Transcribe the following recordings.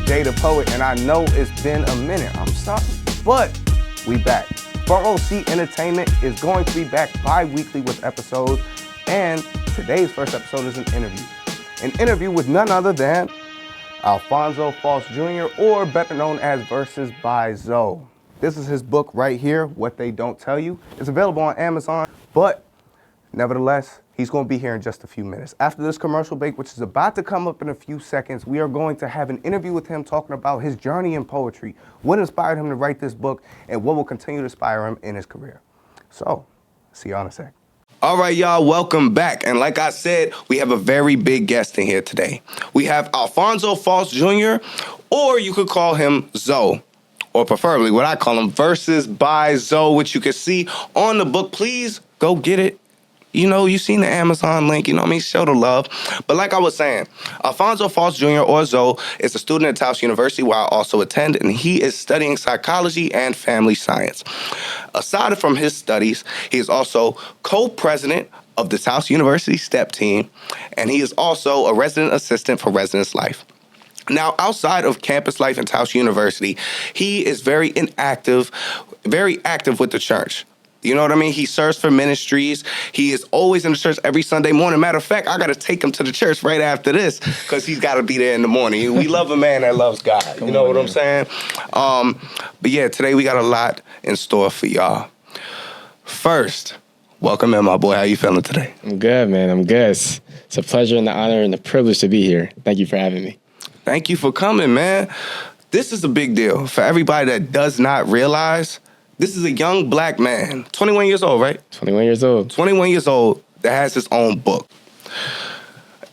Jay the Poet, and I know it's been a minute. I'm sorry, but we back. Front Row Seat Entertainment is going to be back bi-weekly with episodes, and today's first episode is an interview. An interview with none other than Alfonso Falls Jr., or better known as Verses by Zoe. This is his book right here, What They Don't Tell You. It's available on Amazon, but nevertheless, he's going to be here in just a few minutes. After this commercial break, which is about to come up in a few seconds, we are going to have an interview with him talking about his journey in poetry, what inspired him to write this book, and what will continue to inspire him in his career. So, see you in a sec. All right, y'all, welcome back. And like I said, we have a very big guest in here today. We have Alfonso Falls Jr., or you could call him Zoe, or preferably what I call him, Verses by Zoe, which you can see on the book. Please go get it. You know, you've seen the Amazon link, you know what I mean? Show the love. But like I was saying, Alfonso Falls Jr., or Zoe, is a student at Taos University, where I also attend, and he is studying psychology and family science. Aside from his studies, he is also co-president of the Taos University STEP team, and he is also a resident assistant for Residence Life. Now, outside of campus life in Taos University, he is very active with the church. You know what I mean? He serves for ministries. He is always in the church every Sunday morning. Matter of fact, I got to take him to the church right after this because he's got to be there in the morning. We love a man that loves God. You know what I'm saying? But yeah, today we got a lot in store for y'all. First, welcome in, my boy. How you feeling today? I'm good, man. I'm good. It's a pleasure and the honor and the privilege to be here. Thank you for having me. Thank you for coming, man. This is a big deal. For everybody that does not realize, this is a young black man, 21 years old, right? 21 years old. 21 years old that has his own book.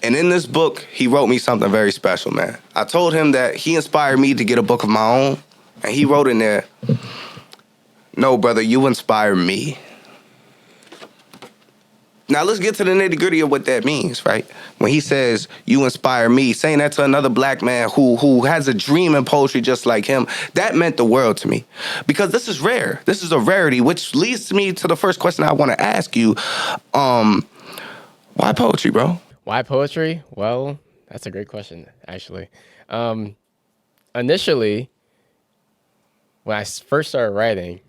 And in this book, he wrote me something very special, man. I told him that he inspired me to get a book of my own, and he wrote in there, "No, brother, you inspire me." Now, let's get to the nitty-gritty of what that means, right? When he says, "You inspire me," saying that to another black man who has a dream in poetry just like him, that meant the world to me. Because this is rare. This is a rarity, which leads me to the first question I want to ask you. Why poetry, bro? Why poetry? Well, that's a great question, actually. Initially, when I first started writing,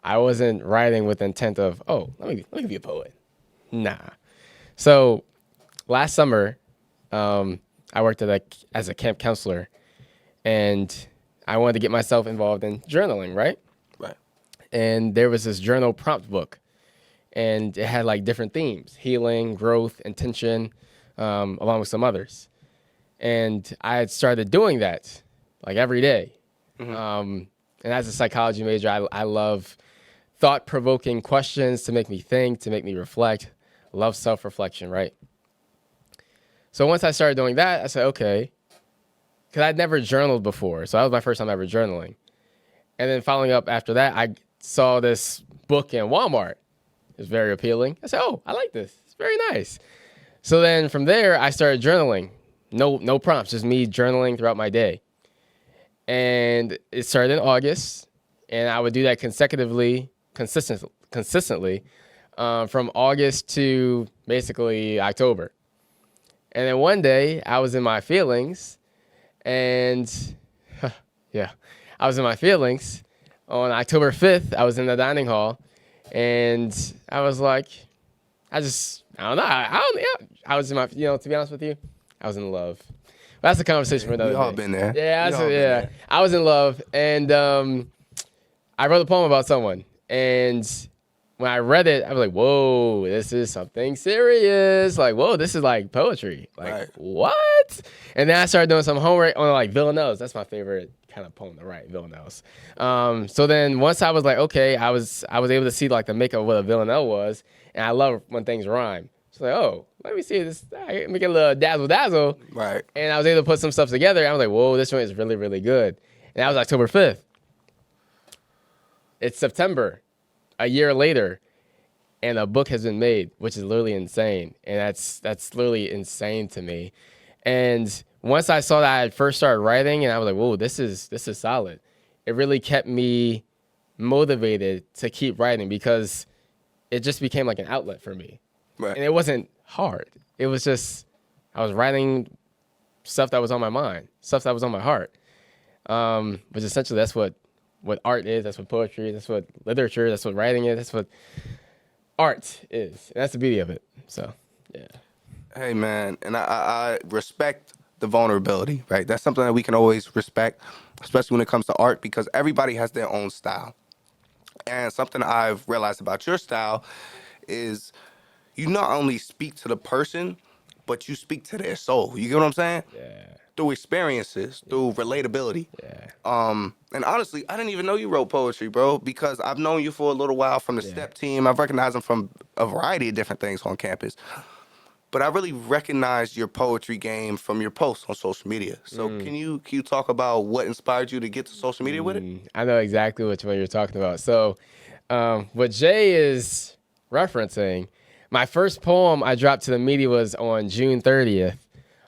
I wasn't writing with the intent of, let me be a poet. Nah. So last summer, I worked as a camp counselor, and I wanted to get myself involved in journaling, right? Right. And there was this journal prompt book, and it had like different themes: healing, growth, intention, along with some others. And I had started doing that like every day. Mm-hmm. And as a psychology major, I love thought-provoking questions to make me think, to make me reflect. Love self-reflection, right? So once I started doing that, I said, okay, because I'd never journaled before. So that was my first time ever journaling. And then following up after that, I saw this book in Walmart. It was very appealing. I said, I like this. It's very nice. So then from there, I started journaling. No prompts, just me journaling throughout my day. And it started in August, and I would do that consistently, from August to basically October. And then one day, I was in my feelings, and I was in my feelings. On October 5th, I was in the dining hall, and I was like, I don't know. I was in my, to be honest with you, I was in love. That's a conversation for another day. We all been there. Yeah, I was in love, and I wrote a poem about someone, and when I read it, I was like, whoa, this is something serious. Like, whoa, this is like poetry. Like, right. What? And then I started doing some homework on like villanelles. That's my favorite kind of poem to write, villanelles. So then once I was like, okay, I was able to see like the makeup of what a villanelle was, and I love when things rhyme. So like, let me see this. I make a little dazzle. Right. And I was able to put some stuff together. I was like, whoa, this one is really, really good. And that was October 5th. It's September, a year later, and a book has been made, which is literally insane. And that's literally insane to me. And once I saw that I had first started writing, and I was like, whoa, this is solid. It really kept me motivated to keep writing because it just became like an outlet for me. Right. And it wasn't hard. It was just, I was writing stuff that was on my mind, stuff that was on my heart. But essentially, that's what art is. That's what poetry is. That's what literature. That's what writing is. That's what art is. And that's the beauty of it. So, yeah. Hey, man, and I respect the vulnerability, right? That's something that we can always respect, especially when it comes to art, because everybody has their own style. And something I've realized about your style is you not only speak to the person, but you speak to their soul. You get what I'm saying? Yeah. Through experiences, through relatability. Yeah. And honestly, I didn't even know you wrote poetry, bro, because I've known you for a little while from the Yeah. STEP team. I've recognized him from a variety of different things on campus. But I really recognized your poetry game from your posts on social media. So can you talk about what inspired you to get to social media with it? I know exactly which one you're talking about. So, what Jay is referencing, my first poem I dropped to the media was on June 30th,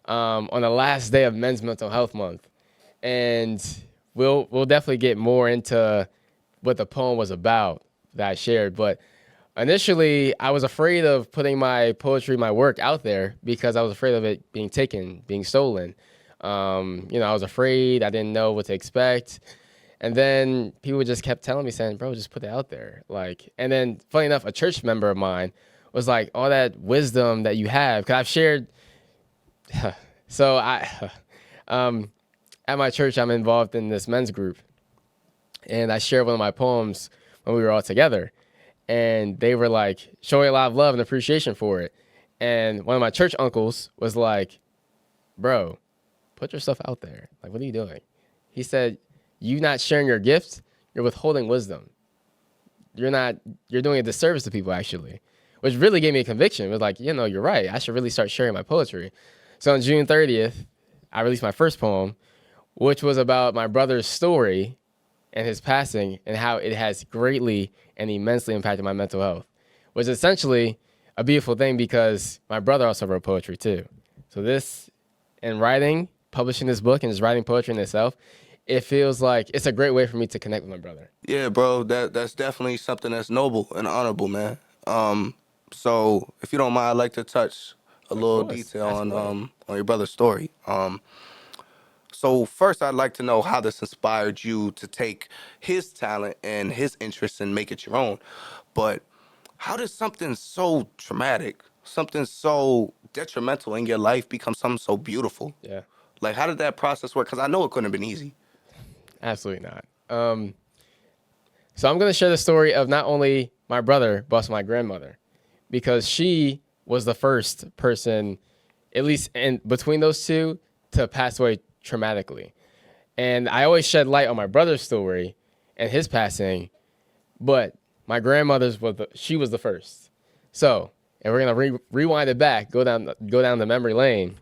on the last day of Men's Mental Health Month, and we'll definitely get more into what the poem was about that I shared. But initially, I was afraid of putting my poetry, my work out there because I was afraid of it being taken, being stolen. I was afraid. I didn't know what to expect. And then people just kept telling me, saying, bro, just put it out there. And then funny enough, a church member of mine was like, all that wisdom that you have, because I've shared. So at my church, I'm involved in this men's group. And I shared one of my poems when we were all together. And they were like, showing a lot of love and appreciation for it. And one of my church uncles was like, bro, put your stuff out there. Like, what are you doing? He said, you not sharing your gifts, you're withholding wisdom. You're doing a disservice to people, actually, which really gave me a conviction. It was like, you're right. I should really start sharing my poetry. So on June 30th, I released my first poem, which was about my brother's story and his passing and how it has greatly and immensely impacted my mental health, which is essentially a beautiful thing because my brother also wrote poetry too. So this, and writing, publishing this book and just writing poetry in itself, it feels like it's a great way for me to connect with my brother. Yeah, bro, that's definitely something that's noble and honorable, man. So if you don't mind, I'd like to touch a little detail on your brother's story. So first, I'd like to know how this inspired you to take his talent and his interests and make it your own. But how does something so traumatic, something so detrimental in your life become something so beautiful? Yeah. Like, how did that process work? Because I know it couldn't have been easy. Absolutely not. So I'm going to share the story of not only my brother, but also my grandmother, because she was the first person, at least in between those two, to pass away traumatically. And I always shed light on my brother's story and his passing, but my grandmother's she was the first. So, and we're going to rewind it back, go down the memory lane.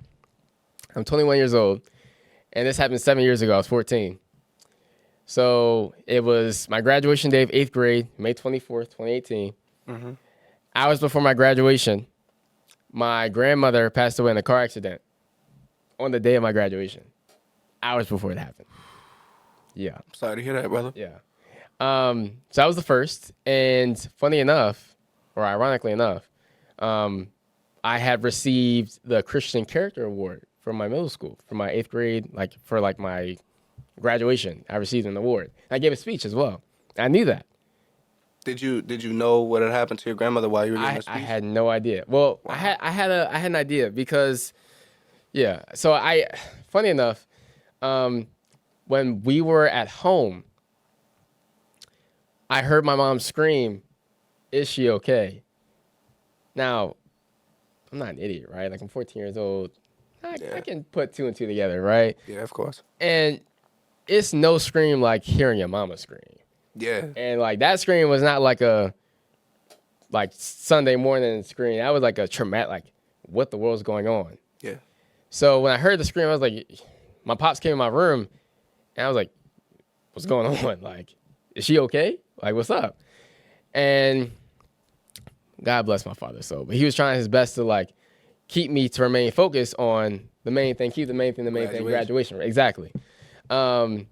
I'm 21 years old, and this happened 7 years ago. I was 14. So it was my graduation day of 8th grade, May 24th, 2018. Mm-hmm. Hours before my graduation, my grandmother passed away in a car accident on the day of my graduation. Hours before it happened. Yeah. Sorry to hear that, brother. Yeah. So I was the first, and funny enough, or ironically enough, I had received the Christian Character Award from my middle school, from my 8th grade, for my graduation. I received an award. I gave a speech as well. I knew that. Did you know what had happened to your grandmother while you were giving the speech? I had no idea. Well, wow. I had an idea because, yeah. So funny enough, when we were at home, I heard my mom scream, "Is she okay?" Now, I'm not an idiot, right? Like, I'm 14 years old. I can put two and two together, right? Yeah, of course. And it's no scream like hearing your mama scream. Yeah. And that scream was not like a Sunday morning scream. That was like a traumatic, what the world's going on? Yeah. So when I heard the scream, I was like, my pops came in my room, and I was like, what's going on? Like, is she okay? Like, what's up? And God bless my father. But he was trying his best to keep me to remain focused on the main thing, graduation. Exactly. But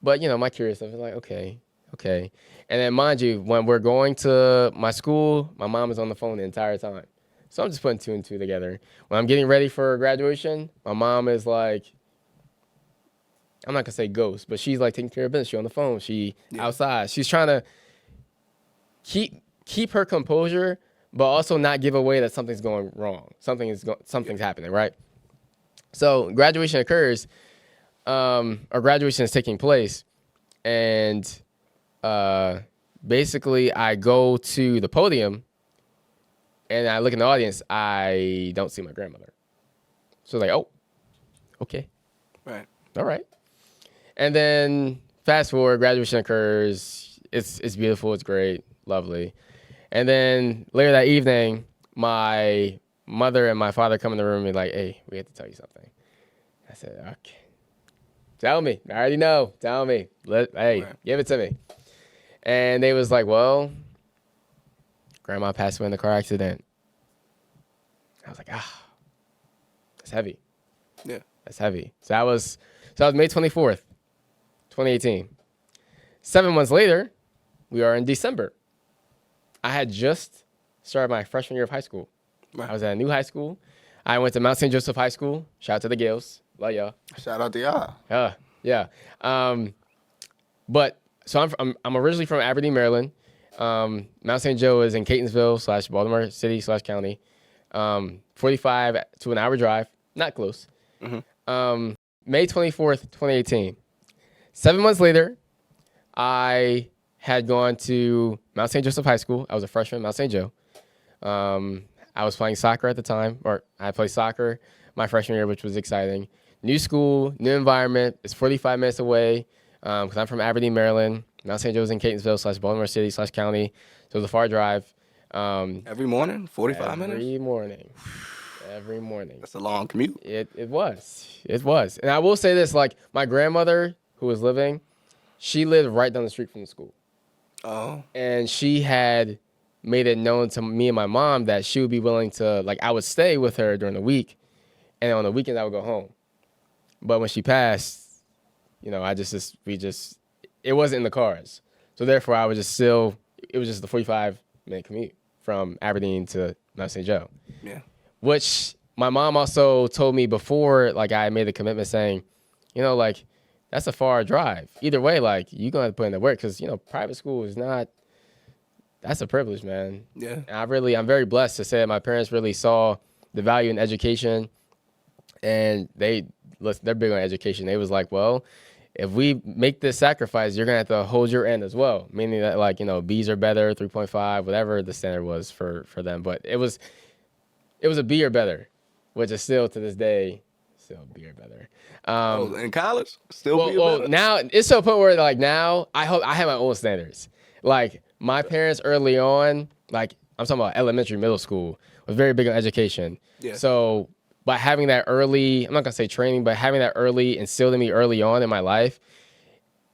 my curious stuff was like, okay. And then mind you, when we're going to my school, my mom is on the phone the entire time. So I'm just putting 2 and 2 together. When I'm getting ready for graduation, my mom is like, I'm not gonna say ghost, but she's like taking care of business. She on the phone. She outside. She's trying to keep her composure, but also not give away that something's going wrong. Something's happening, right? So graduation occurs, or graduation is taking place, and basically I go to the podium, and I look in the audience. I don't see my grandmother. So like, oh, okay, Right. all right. And then fast forward, graduation occurs. It's beautiful. It's great, lovely. And then later that evening, my mother and my father come in the room and like, hey, we have to tell you something. I said, okay. Tell me. I already know. Tell me. Give it to me. And they was like, well, Grandma passed away in a car accident. I was like, that's heavy. Yeah. That's heavy. So that was May 24th, 2018. 7 months later, we are in December. I had just started my freshman year of high school. Right. I was at a new high school. I went to Mount St. Joseph High School. Shout out to the Gales. Love y'all. Shout out to y'all. Yeah. But so I'm originally from Aberdeen, Maryland. Mount St. Joe is in Catonsville / Baltimore City / County. 45 to an hour drive. Not close. Mm-hmm. May 24th, 2018. 7 months later, I had gone to Mount St. Joseph High School. I was a freshman at Mount St. Joe. I was playing soccer at the time, or I played soccer my freshman year, which was exciting. New school, new environment. It's 45 minutes away because I'm from Aberdeen, Maryland. Mount St. Joe's in Catonsville / Baltimore City / County. So it was a far drive. Every morning, 45 minutes? Every morning. That's a long commute. It was. And I will say this, like my grandmother who was living, she lived right down the street from the school. Oh. And she had made it known to me and my mom that she would be willing to, like, I would stay with her during the week, and on the weekends I would go home. But when she passed, you know, it wasn't in the cards. So therefore, it was just the 45-minute commute from Aberdeen to Mount St. Joe. Yeah. Which my mom also told me before, like, I made the commitment saying, you know, like, that's a far drive. Either way, like, you're going to have to put in the work because, you know, private school is not, that's a privilege, man. Yeah. And I'm very blessed to say that my parents really saw the value in education, and they're big on education. They was like, well, if we make this sacrifice, you're going to have to hold your end as well. Meaning that, like, you know, B's are better, 3.5, whatever the standard was for them. But it was a B or better, which is still to this day, still B or better. In college? Still B or better? Now it's to a point where, like, now I have my own standards. Like, my parents early on, like, I'm talking about elementary, middle school, was very big on education. Yeah. So by having that early, I'm not going to say training, but having that early instilled in me early on in my life,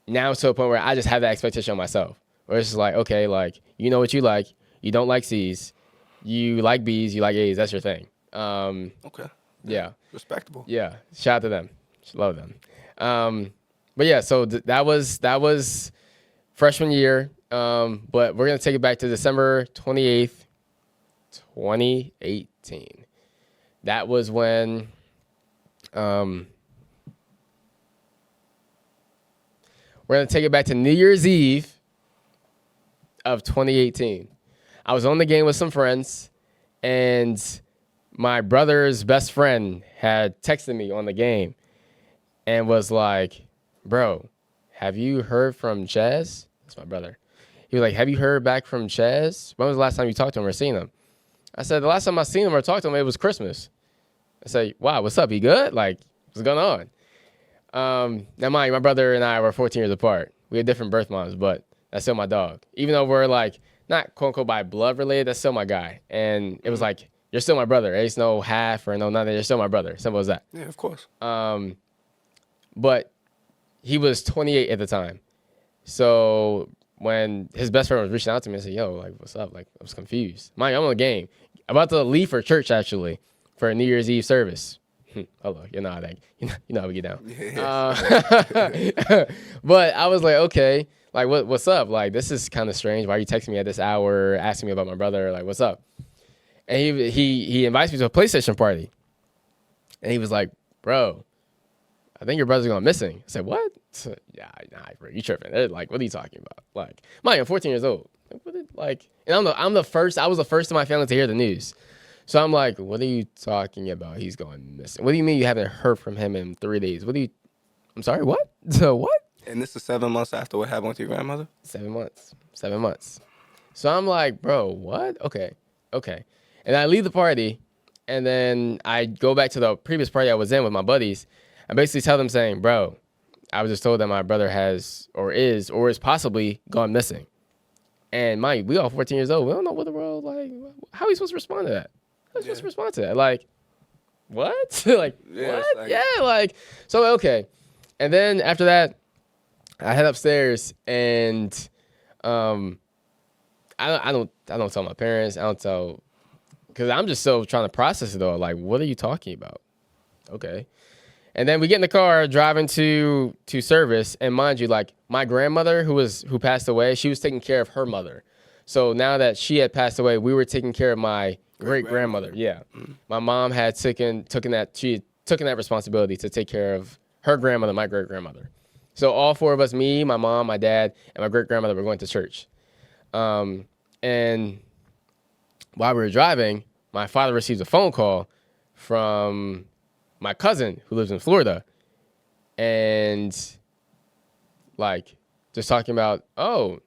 now it's to a point where I just have that expectation on myself. Where it's just like, okay, like, you know what you like. You don't like C's. You like B's. You like A's. That's your thing. Okay. Yeah. Respectable. Yeah. Shout out to them. Love them. But yeah, so that was freshman year. But we're going to take it back to December 28th, 2018. That was when we're going to take it back to New Year's Eve of 2018. I was on the game with some friends, and my brother's best friend had texted me on the game and was like, bro, have you heard from Chaz? That's my brother. He was like, have you heard back from Chaz? When was the last time you talked to him or seen him? I said, the last time I seen him or talked to him, it was Christmas. I said, wow, what's up? He good? Like, what's going on? Now, mind you, my brother and I were 14 years apart. We had different birth moms, but that's still my dog. Even though we're, like, not quote-unquote by blood related, that's still my guy. And it was like, you're still my brother. There's no half or no nothing. You're still my brother. Simple as that. Yeah, of course. But he was 28 at the time. So when his best friend was reaching out to me, I said, yo, like, what's up? Like, I was confused. Mind you, I'm on the game. I'm about to leave for church, actually, for a New Year's Eve service. Hello, you know how we get down. But I was like, okay, like, what's up? Like, this is kind of strange. Why are you texting me at this hour, asking me about my brother? Like, what's up? And he invites me to a PlayStation party. And he was like, bro, I think your brother's going missing. I said, what? Yeah, nah, bro, you tripping. They're like, what are you talking about? Like, mind you, I'm 14 years old. And I was the first in my family to hear the news. So I'm like, what are you talking about? He's going missing. What do you mean you haven't heard from him in 3 days? I'm sorry, what? So what? And this is 7 months after what happened with your grandmother? 7 months. 7 months. So I'm like, bro, what? Okay. And I leave the party, and then I go back to the previous party I was in with my buddies. I basically tell them saying, bro, I was just told that my brother has or is possibly gone missing. And mind you, we all 14 years old. We don't know what the world, like, how are we supposed to respond to that? How are we supposed to respond to that? Like, what? Like, Yeah, what? like... Yeah, like, so, okay. And then after that, I head upstairs, and I don't tell my parents. I don't tell, because I'm just still trying to process it all. Like, what are you talking about? Okay. And then we get in the car driving to service, and mind you, like, my grandmother who passed away, she was taking care of her mother. So now that she had passed away, we were taking care of my great grandmother. Yeah. Mm-hmm. My mom had taken that responsibility to take care of her grandmother, my great grandmother. So all four of us, me, my mom, my dad, and my great grandmother, were going to church. And while we were driving, my father received a phone call from my cousin who lives in Florida, and like just talking about, oh,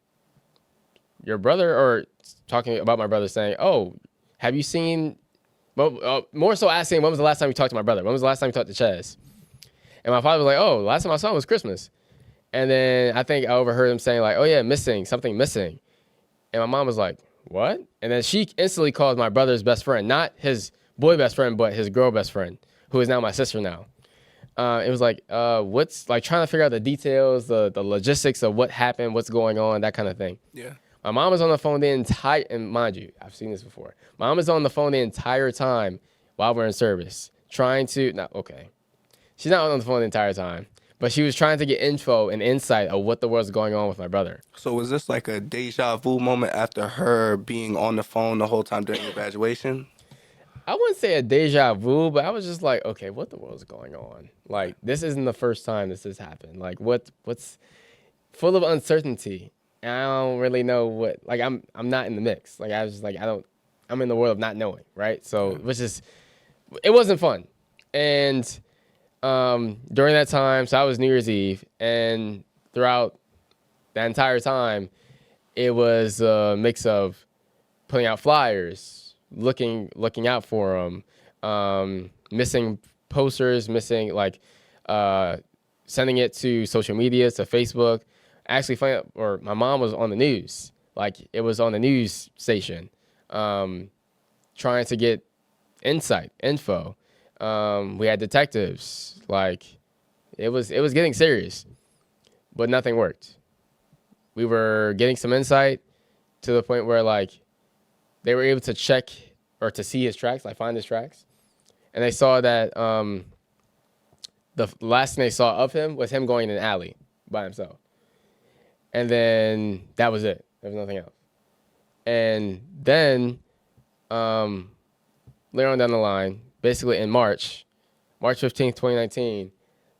your brother, or talking about my brother, saying, oh, have you seen, more so asking, when was the last time you talked to my brother? When was the last time you talked to Chaz? And my father was like, oh, the last time I saw him was Christmas. And then I think I overheard him saying like, oh yeah, something missing. And my mom was like, what? And then she instantly called my brother's best friend, not his boy best friend, but his girl best friend, who is now my sister now. It was like, what's, like, trying to figure out the details, the logistics of what happened, what's going on, that kind of thing. Yeah. My mom was on the phone the entire, and mind you, I've seen this before. My mom was on the phone the entire time while we're in service, she's not on the phone the entire time, but she was trying to get info and insight of what the world's going on with my brother. So was this like a deja vu moment after her being on the phone the whole time during your graduation? I wouldn't say a deja vu, but I was just like, okay, what the world's going on? Like, this isn't the first time this has happened. Like, what's full of uncertainty? And I don't really know what, like, I'm not in the mix. Like, I was just like, I'm in the world of not knowing, right? So, it wasn't fun. And during that time, so I was New Year's Eve, and throughout that entire time, it was a mix of putting out flyers, looking out for them, missing posters, sending it to social media, to Facebook. Actually, my mom was on the news. Like, it was on the news station, trying to get info. We had detectives. Like, it was getting serious, but nothing worked. We were getting some insight to the point where, like, they were able to check or to see his tracks, like find his tracks. And they saw that the last thing they saw of him was him going in an alley by himself. And then that was it. There was nothing else. And then later on down the line, basically in March 15th, 2019,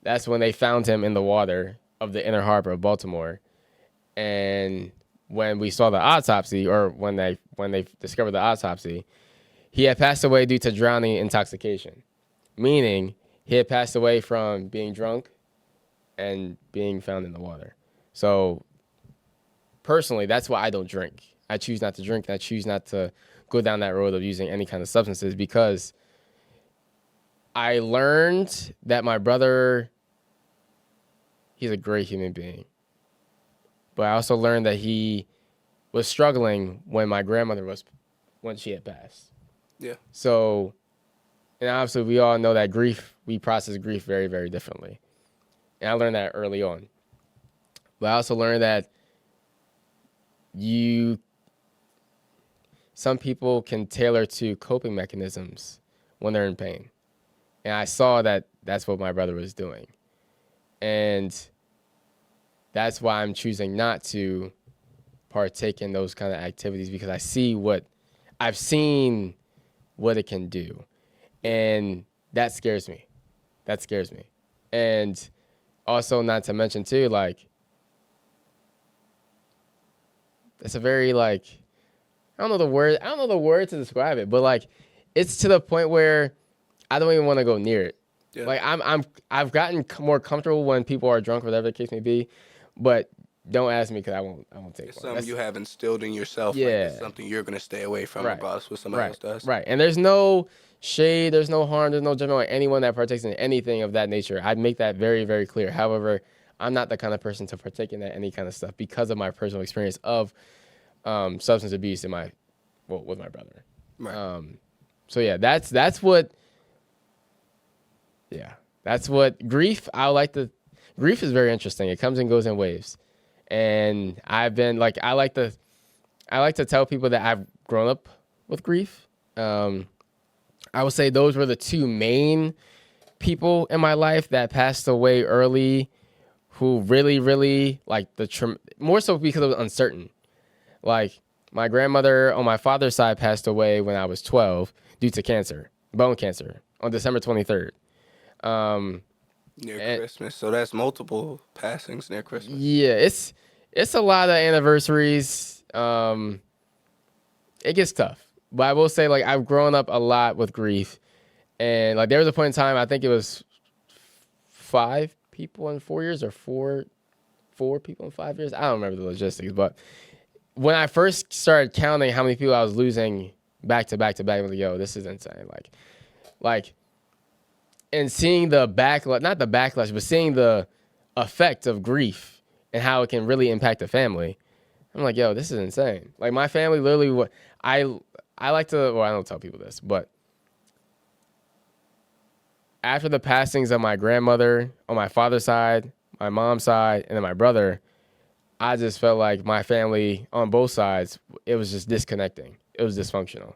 that's when they found him in the water of the Inner Harbor of Baltimore. And when we saw the autopsy, or when they discovered the autopsy, he had passed away due to drowning intoxication, meaning he had passed away from being drunk and being found in the water. So personally, that's why I don't drink. I choose not to drink, and I choose not to go down that road of using any kind of substances, because I learned that my brother, he's a great human being. But I also learned that he was struggling when she had passed. Yeah. So, and obviously we all know that we process grief very, very differently. And I learned that early on. But I also learned that some people can tailor to coping mechanisms when they're in pain. And I saw that that's what my brother was doing. And that's why I'm choosing not to partake in those kind of activities, because I see what I've seen what it can do. And that scares me. And also, not to mention too, like, it's a very, like, I don't know the word to describe it, but like, it's to the point where I don't even want to go near it. Yeah. Like, I've gotten more comfortable when people are drunk, whatever the case may be, but don't ask me because I won't take it's part. Something you have instilled in yourself. Yeah. Like, it's something you're going to stay away from, regardless of what somebody else does. Right. And there's no shade, there's no harm, there's no judgment on anyone that partakes in anything of that nature. I make that very, very clear. However, I'm not the kind of person to partake in any kind of stuff because of my personal experience of substance abuse with my brother. Right. So yeah, that's what grief. Grief is very interesting. It comes and goes in waves, and I've been like, I like to tell people that I've grown up with grief. I would say those were the two main people in my life that passed away early, who really, really like more so because it was uncertain. Like, my grandmother on my father's side passed away when I was 12 due to cancer, bone cancer, on December 23rd. Near Christmas, so that's multiple passings near Christmas. Yeah, it's a lot of anniversaries. It gets tough, but I will say, like, I've grown up a lot with grief, and like, there was a point in time, I think it was 5 people in 4 years, or four people in 5 years. I don't remember the logistics, but when I first started counting how many people I was losing back to back to back, I was like, yo, this is insane. Like, and seeing the backlash, not the backlash, but seeing the effect of grief and how it can really impact a family, I'm like, yo, this is insane. Like, my family literally, I like to, well, I don't tell people this, but after the passings of my grandmother on my father's side, my mom's side, and then my brother, I just felt like my family on both sides, it was just disconnecting. It was dysfunctional,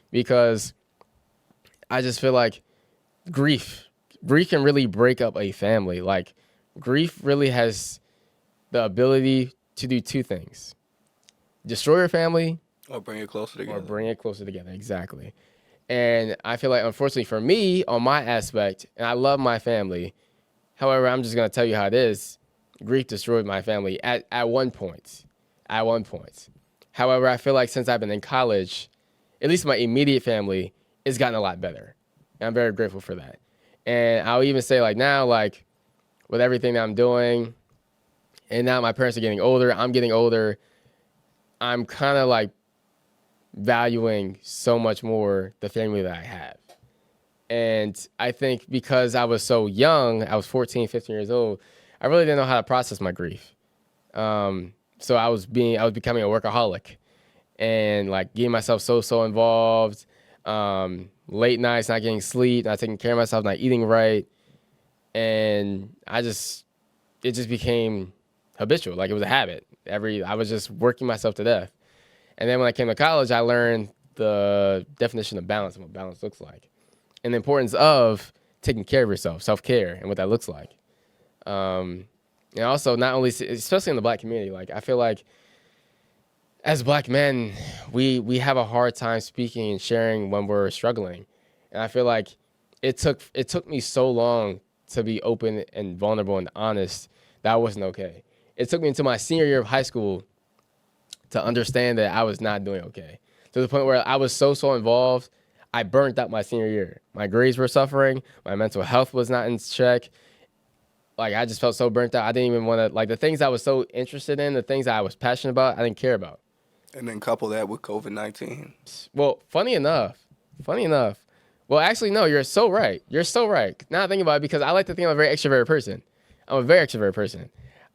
because I just feel like grief can really break up a family. Like, grief really has the ability to do two things: destroy your family, or bring it closer together. Exactly. And I feel like, unfortunately for me, on my aspect, and I love my family, however, I'm just going to tell you how it is, grief destroyed my family at one point. However, I feel like since I've been in college, at least my immediate family, it's gotten a lot better. And I'm very grateful for that. And I'll even say, like, now, like, with everything that I'm doing, and now my parents are getting older, I'm getting older, I'm kind of like valuing so much more the family that I have. And I think because I was so young, I was 14, 15 years old, I really didn't know how to process my grief. So I was becoming a workaholic, and like getting myself so involved, late nights, not getting sleep, not taking care of myself, not eating right. And it just became habitual. Like, it was a habit. I was just working myself to death. And then when I came to college, I learned the definition of balance and what balance looks like, and the importance of taking care of yourself, self-care, and what that looks like. And also, not only, especially in the Black community, like, I feel like as Black men, we have a hard time speaking and sharing when we're struggling. And I feel like it took me so long to be open and vulnerable and honest that I wasn't okay. It took me until my senior year of high school to understand that I was not doing okay, to the point where I was so involved, I burnt out my senior year. My grades were suffering. My mental health was not in check. Like, I just felt so burnt out. I didn't even want to, like, the things I was so interested in, the things I was passionate about, I didn't care about. And then couple that with COVID-19. Well, funny enough. Well, actually, no, you're so right. Now I think about it, because I like to think I'm a very extroverted person.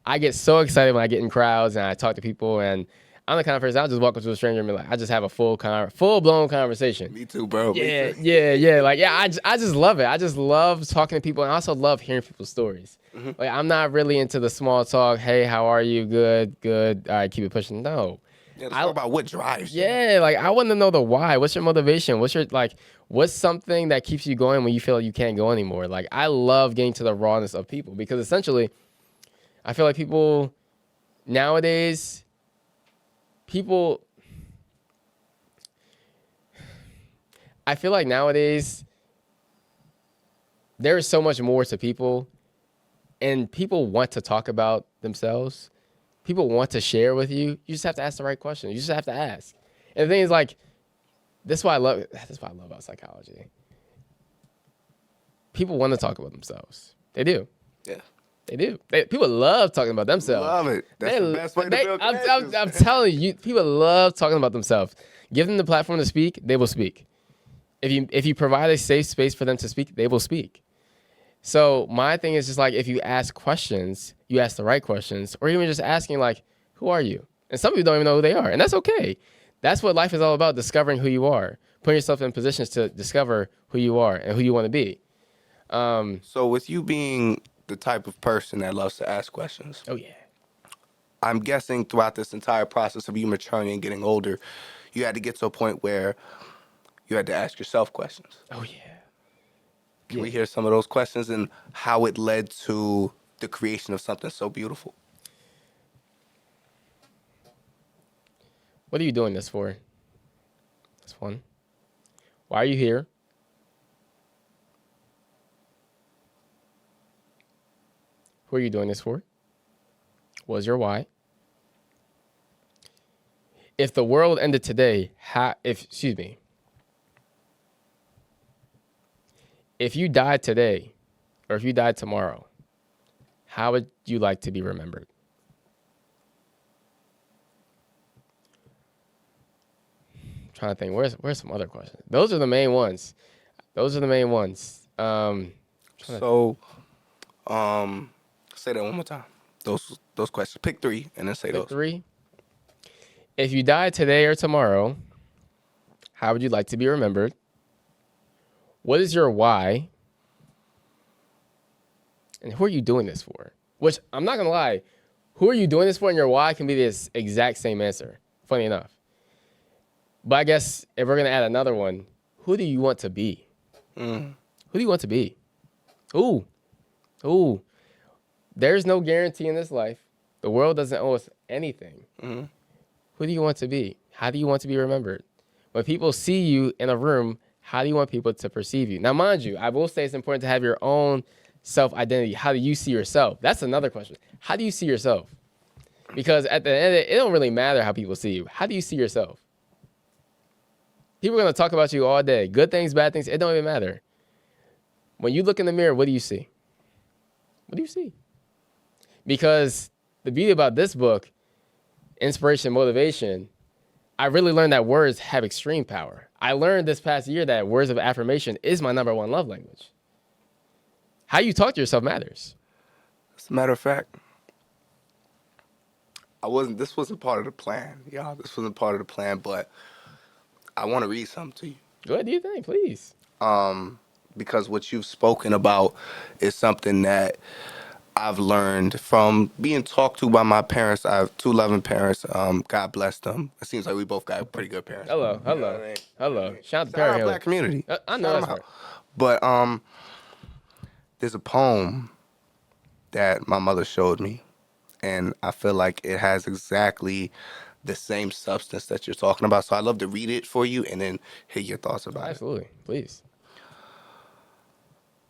I get so excited when I get in crowds and I talk to people, and I'm the kind of person, I'll just walk up to a stranger and be like, I just have a full-blown conversation. Me too, bro. Yeah. Like, yeah, I just love it. I just love talking to people, and I also love hearing people's stories. Mm-hmm. Like, I'm not really into the small talk, hey, how are you? Good. All right, keep it pushing. No. Yeah, let's talk about what drives you. Yeah, like, I want to know the why. What's your motivation? What's something that keeps you going when you feel like you can't go anymore? Like, I love getting to the rawness of people, because essentially, I feel like people nowadays, I feel like nowadays there is so much more to people, and people want to talk about themselves. People want to share with you. You just have to ask the right question. You just have to ask. And the thing is, like, this is why I love about psychology. People want to talk about themselves. They do. Yeah. They do. People love talking about themselves. Love it. That's the best way to build connections. I'm telling you, people love talking about themselves. Give them the platform to speak, they will speak. If you provide a safe space for them to speak, they will speak. So my thing is just like, if you ask questions, you ask the right questions, or even just asking like, who are you? And some people don't even know who they are, and that's okay. That's what life is all about, discovering who you are, putting yourself in positions to discover who you are and who you want to be. So with you being the type of person that loves to ask questions, Oh, yeah. I'm guessing throughout this entire process of you maturing and getting older, you had to get to a point where you had to ask yourself questions. Oh, yeah. Can we hear some of those questions and how it led to the creation of something so beautiful? What are you doing this for? That's fun. Why are you here? Who are you doing this for? What is your why? If the world ended today, if you died today, or if you died tomorrow, how would you like to be remembered? I'm trying to think. Where's some other questions? Those are the main ones. Say that one more time. Those questions. Pick three and then say those. Pick three. If you died today or tomorrow, how would you like to be remembered? What is your why? And who are you doing this for? Which, I'm not going to lie, who are you doing this for and your why can be this exact same answer, funny enough. But I guess if we're going to add another one, who do you want to be? Who do you want to be? Ooh. There's no guarantee in this life. The world doesn't owe us anything. Who do you want to be? How do you want to be remembered? When people see you in a room, how do you want people to perceive you? Now, mind you, I will say it's important to have your own self-identity. How do you see yourself? That's another question. How do you see yourself? Because at the end of it, it don't really matter how people see you. How do you see yourself? People are going to talk about you all day. Good things, bad things, it don't even matter. When you look in the mirror, what do you see? What do you see? Because the beauty about this book, Inspiration, Motivation, I really learned that words have extreme power. I learned this past year that words of affirmation is my number one love language. How you talk to yourself matters. As a matter of fact, this wasn't part of the plan, y'all. This wasn't part of the plan, but I want to read something to you. Go ahead, do you think, please? Because what you've spoken about is something that I've learned from being talked to by my parents. I have two loving parents. God bless them. It seems like we both got pretty good parents. Hello. You know what I mean? Shout out to Shout out Parent Black community. I know that's right. But there's a poem that my mother showed me, and I feel like it has exactly the same substance that you're talking about. So I'd love to read it for you and then hear your thoughts about it. Absolutely, please.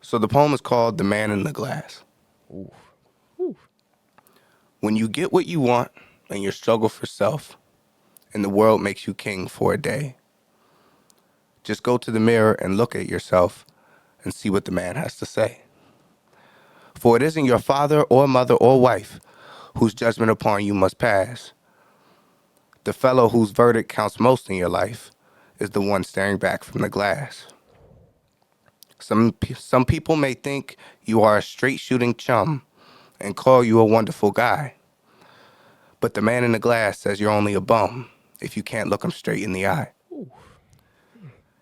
So the poem is called The Man in the Glass. Ooh. When you get what you want and you struggle for self, and the world makes you king for a day, just go to the mirror and look at yourself and see what the man has to say. For it isn't your father or mother or wife whose judgment upon you must pass. The fellow whose verdict counts most in your life is the one staring back from the glass. Some people may think you are a straight shooting chum and call you a wonderful guy. But the man in the glass says you're only a bum if you can't look him straight in the eye. Ooh.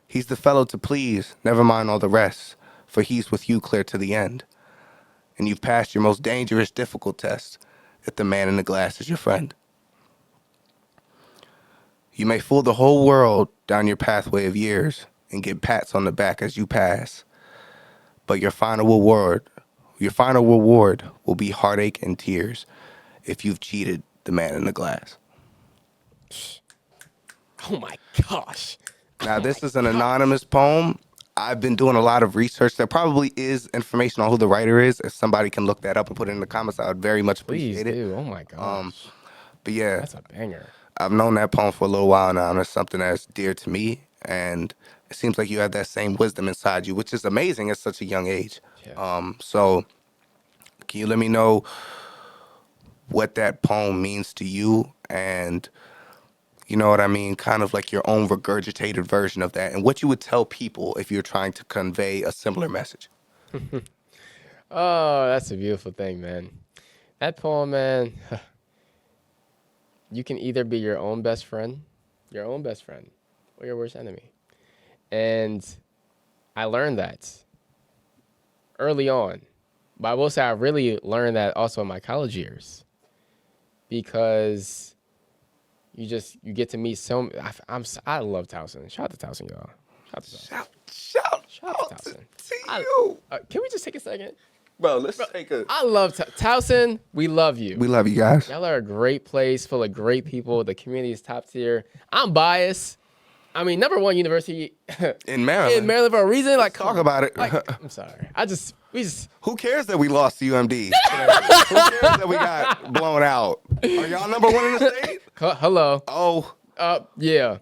He's the fellow to please, never mind all the rest, for he's with you clear to the end. And you've passed your most dangerous, difficult test if the man in the glass is your friend. You may fool the whole world down your pathway of years and get pats on the back as you pass. But your final reward will be heartache and tears if you've cheated the man in the glass. Oh my gosh. Now, this is an anonymous poem. I've been doing a lot of research. There probably is information on who the writer is. If somebody can look that up and put it in the comments, I would very much Please appreciate it. do. Oh my gosh. But yeah, That's a banger. I've known that poem for a little while now, and it's something that's dear to me. And it seems like you have that same wisdom inside you, which is amazing at such a young age. Yeah. So can you let me know what that poem means to you, and you know what I mean, kind of like your own regurgitated version of that, and what you would tell people if you're trying to convey a similar message? Oh, that's a beautiful thing, man. That poem, man. You can either be your own best friend, or your worst enemy. And I learned that early on. But I will say I really learned that also in my college years, because you get to meet I love Towson. Shout out to Towson, y'all. Shout out to Towson. you. Can we just take a second? Bro, let's take a... I love Towson. We love you. We love you guys. Y'all are a great place full of great people. The community is top tier. I'm biased. I mean, #1 university In Maryland. in Maryland for a reason. Like, Talk about it. I'm sorry. We just. Who cares that we lost to UMD? Who cares that we got blown out? Are y'all #1 in the state? Hello. Oh, Yeah.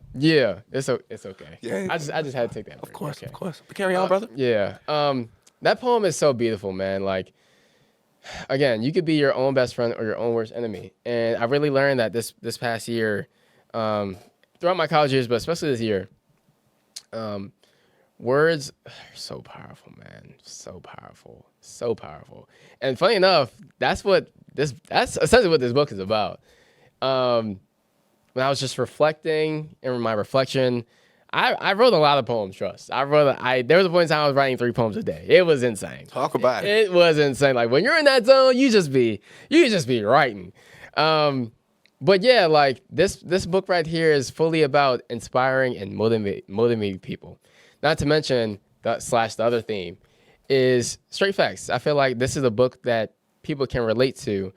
It's okay. Yeah. I just had to take that. of course. But carry on, brother. Yeah. That poem is so beautiful, man. Like, again, you could be your own best friend or your own worst enemy, and I really learned that this past year, throughout my college years, but especially this year. Words are so powerful, man. So powerful. And funny enough, that's essentially what this book is about. When I was just reflecting, in my reflection, I wrote a lot of poems, trust. There was a point in time I was writing 3 poems a day. It was insane. Talk about it. It was insane. Like, when you're in that zone, you just be writing. But yeah, like this book right here is fully about inspiring and motivating people. Not to mention the other theme is straight facts. I feel like this is a book that people can relate to,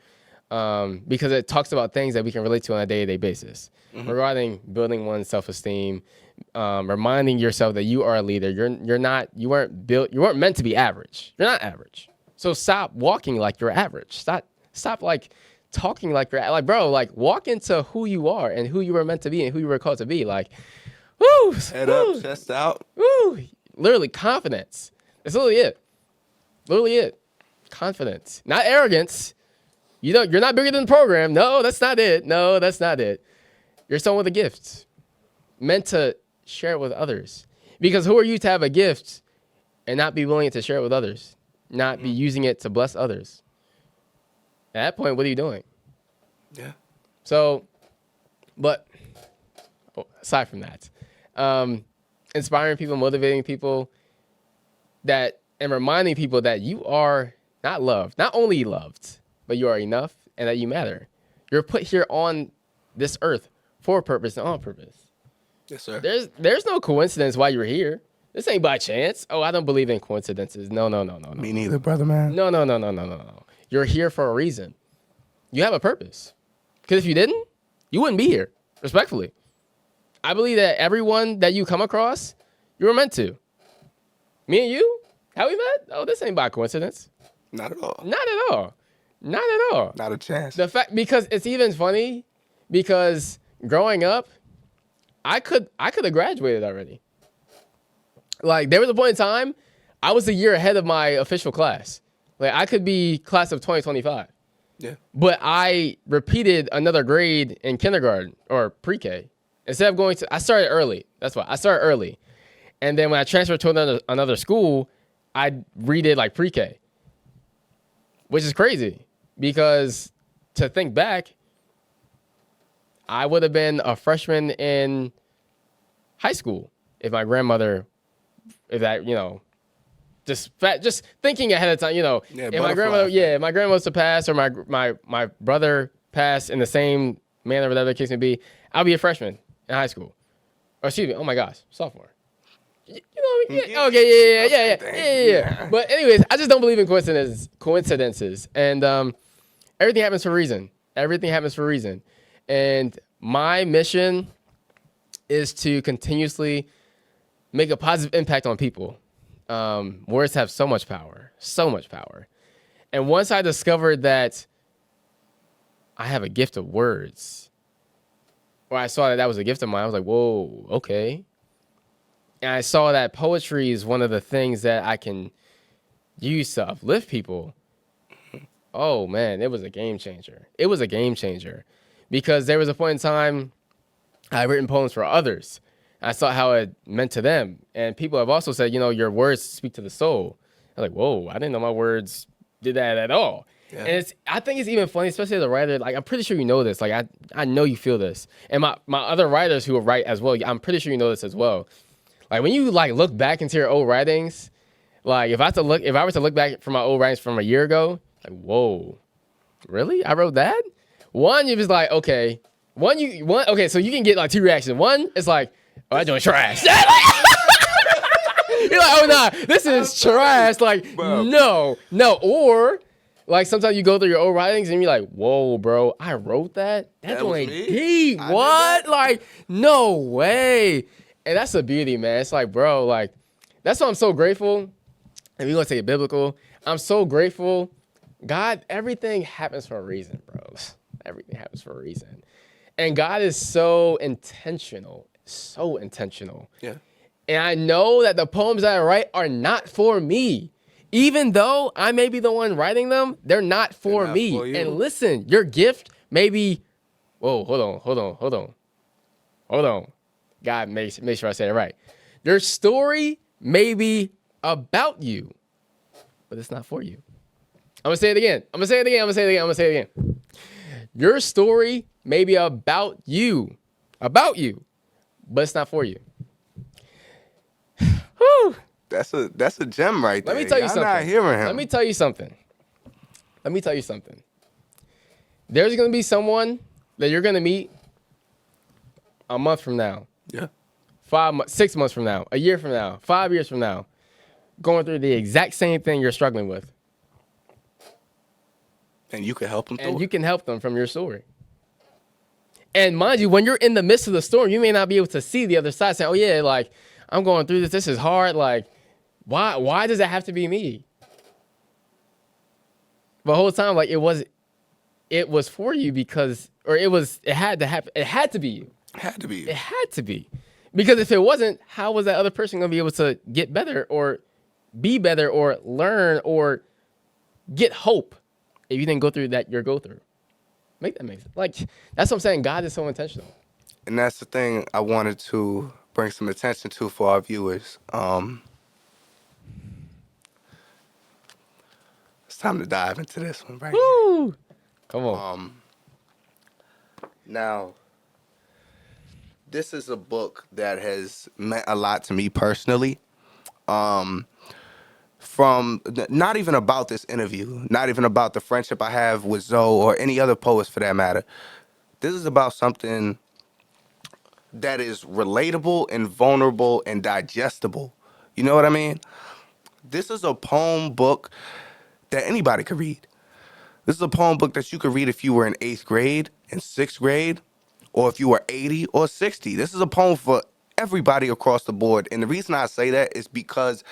because it talks about things that we can relate to on a day-to-day basis, regarding building one's self-esteem, reminding yourself that you are a leader. You weren't meant to be average. You're not average. So stop walking like you're average. Stop like talking like you're like, bro, like walk into who you are and who you were meant to be and who you were called to be. Like, woo, Head up, chest out. woo, literally confidence. That's literally it. Confidence, not arrogance. You're not bigger than the program. No, that's not it. You're someone with a gift, meant to share it with others. Because who are you to have a gift and not be willing to share it with others, not be using it to bless others? At that point, what are you doing? Yeah. So, but aside from that, inspiring people, motivating people, and reminding people that you are not only loved, but you are enough and that you matter. You're put here on this earth for a purpose and on purpose. Yes, sir. There's no coincidence why you're here. This ain't by chance. Oh, I don't believe in coincidences. No. Me neither, brother, man. No. You're here for a reason. You have a purpose. Because if you didn't, you wouldn't be here, respectfully. I believe that everyone that you come across, you were meant to. Me and you, how we met? Oh, this ain't by coincidence. Not at all. Not at all. Not a chance. Because it's even funny, because growing up, I could have graduated already. Like, there was a point in time, I was a year ahead of my official class. Like, I could be class of 2025. Yeah. But I repeated another grade in kindergarten or pre-K. Instead of I started early. That's why. I started early. And then when I transferred to another school, I redid like pre-K. Which is crazy, because to think back, I would have been a freshman in high school if my grandmother, just thinking ahead of time, if my grandmother was to pass, or my brother passed in the same manner, whatever the case may be, I'll be a freshman in high school. Or excuse me, oh my gosh, sophomore. You know what I mean? Yeah. Okay, yeah. But anyways, I just don't believe in coincidences. And everything happens for a reason. And my mission is to continuously make a positive impact on people. Words have so much power, so much power. And once I discovered that I have a gift of words, or I saw that that was a gift of mine, I was like, whoa, okay. And I saw that poetry is one of the things that I can use to uplift people. Oh, man, it was a game changer. It was a game changer. Because there was a point in time I had written poems for others. I saw how it meant to them. And people have also said, your words speak to the soul. I'm like, whoa, I didn't know my words did that at all. Yeah. And I think it's even funny, especially as a writer. Like, I'm pretty sure you know this. Like, I know you feel this. And my other writers who write as well, I'm pretty sure you know this as well. Like, when you look back into your old writings, like if I was to look back from my old writings from a year ago, like, whoa, really? I wrote that? One, you was like, okay. Okay, so you can get like two reactions. One, it's like, oh, that joint's trash. You're like, oh nah, this is trash. Like, bro. No. Or like sometimes you go through your old writings and you're like, whoa, bro, I wrote that? That joint deep. What? Like, no way. And that's the beauty, man. It's like, bro, like, that's why I'm so grateful. And we're gonna take it biblical. I'm so grateful. God, everything happens for a reason, bro. Everything happens for a reason. And God is so intentional. So intentional. Yeah. And I know that the poems that I write are not for me. Even though I may be the one writing them, they're not for me. For and listen, your gift may be, whoa, hold on. God, make sure I say it right. Your story may be about you, but it's not for you. I'm going to say it again. Your story may be about you, but it's not for you. Whew. That's a gem right there. Let me tell you something. I'm not hearing him. Let me tell you something. There's going to be someone that you're going to meet a month from now. Yeah. 6 months from now, a year from now, 5 years from now, going through the exact same thing you're struggling with. And you can help them through it. And you can help them from your story. And mind you, when you're in the midst of the storm, you may not be able to see the other side. Say, oh yeah, like, I'm going through this. This is hard. Like, why does it have to be me? The whole time, like, it was for you because, or it had to happen. It had to be you. It had to be you. It had to be. Because if it wasn't, how was that other person going to be able to get better or be better or learn or get hope if you didn't go through that go through? Make that make sense. Like, that's what I'm saying. God is so intentional. And that's the thing I wanted to bring some attention to for our viewers. It's time to dive into this one right here. Come on. Now, this is a book that has meant a lot to me personally. From not even about this interview, not even about the friendship I have with Zoe or any other poets for that matter. This is about something that is relatable and vulnerable and digestible. You know what I mean? This is a poem book that anybody could read. This is a poem book that you could read if you were in 8th grade, in 6th grade, or if you were 80 or 60. This is a poem for everybody across the board. And the reason I say that is because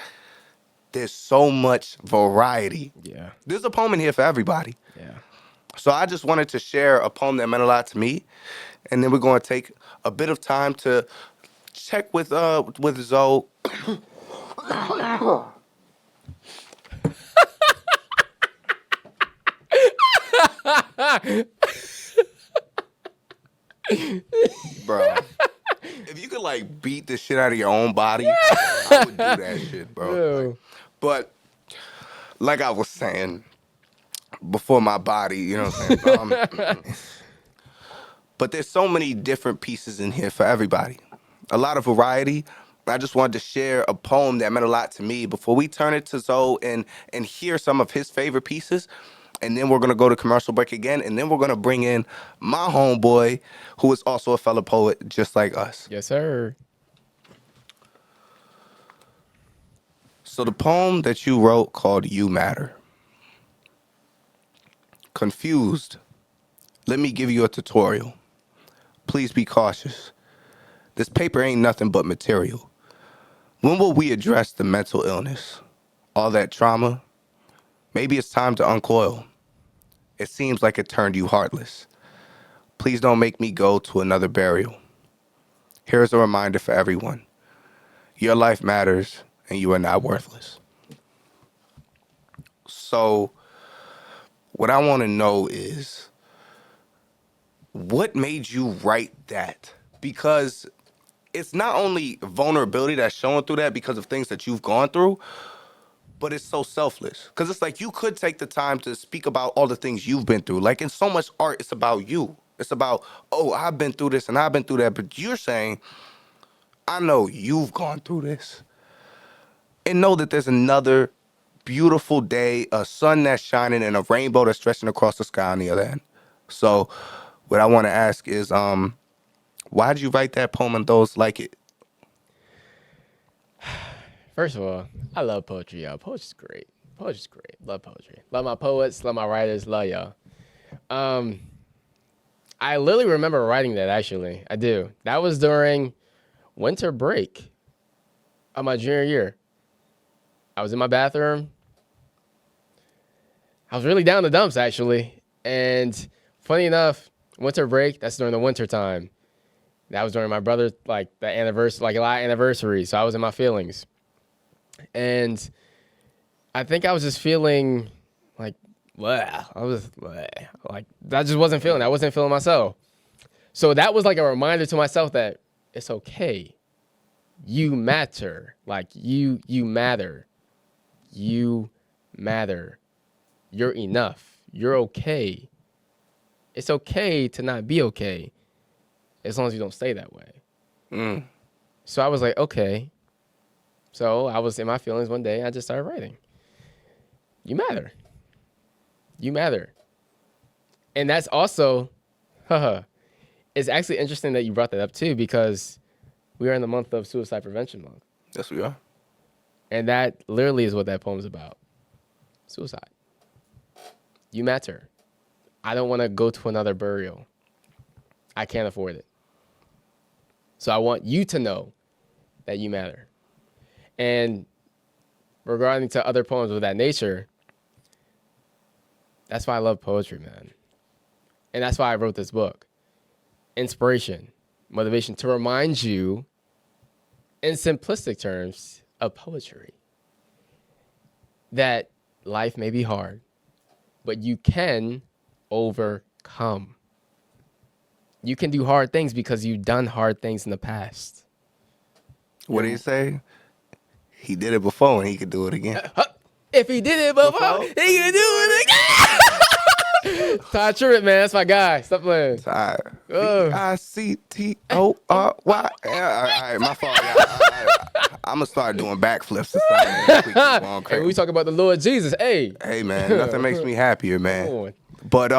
there's so much variety. Yeah. There's a poem in here for everybody. Yeah. So I just wanted to share a poem that meant a lot to me. And then we're going to take a bit of time to check with Zoe. Bro, if you could like beat the shit out of your own body, I would do that shit, bro. Like, but like I was saying before my body, you know what I'm saying? But there's so many different pieces in here for everybody. A lot of variety. I just wanted to share a poem that meant a lot to me before we turn it to Zoe and hear some of his favorite pieces. And then we're going to go to commercial break again. And then we're going to bring in my homeboy, who is also a fellow poet just like us. Yes, sir. So the poem that you wrote called You Matter. Confused. Let me give you a tutorial. Please be cautious. This paper ain't nothing but material. When will we address the mental illness? All that trauma? Maybe it's time to uncoil. It seems like it turned you heartless. Please don't make me go to another burial. Here's a reminder for everyone. Your life matters and you are not worthless. So, what I want to know is, what made you write that? Because it's not only vulnerability that's showing through that because of things that you've gone through, but it's so selfless. Because it's like you could take the time to speak about all the things you've been through. Like in so much art, it's about you. It's about, oh, I've been through this and I've been through that. But you're saying, I know you've gone through this. And know that there's another beautiful day, a sun that's shining and a rainbow that's stretching across the sky on the other end. So what I want to ask is, why did you write that poem and those like it? First of all, I love poetry, y'all. Poetry's great. Poetry's great. Love poetry. Love my poets. Love my writers. Love y'all. I literally remember writing that, actually. I do. That was during winter break of my junior year. I was in my bathroom. I was really down in the dumps, actually. And funny enough, winter break, that's during the winter time. That was during my brother, like the anniversary, like a lot of anniversaries. So I was in my feelings. And I think I was just feeling like, bleh. I was bleh. Like, I just wasn't feeling it. I wasn't feeling myself. So that was like a reminder to myself that it's okay. You matter. Like, you matter. You matter. You're enough. You're okay. It's okay to not be okay as long as you don't stay that way. So I was like, okay. So I was in my feelings one day. I just started writing. You matter. You matter. And that's also, it's actually interesting that you brought that up too, because we are in the month of Suicide Prevention Month. Yes, we are. And that literally is what that poem's about. Suicide. You matter. I don't want to go to another burial. I can't afford it. So I want you to know that you matter. And regarding to other poems of that nature, that's why I love poetry, man. And that's why I wrote this book. Inspiration, motivation, to remind you in simplistic terms of poetry that life may be hard, but you can overcome. You can do hard things because you've done hard things in the past. What did he say? He did it before and he could do it again. If he did it before, he could do it again. Ty Truitt, man, that's my guy. Stop playing. Ty. VICTORY. All right, my fault. I'm going to start doing backflips or something. Hey, we talk about the Lord Jesus. Hey, man, nothing makes me happier, man. But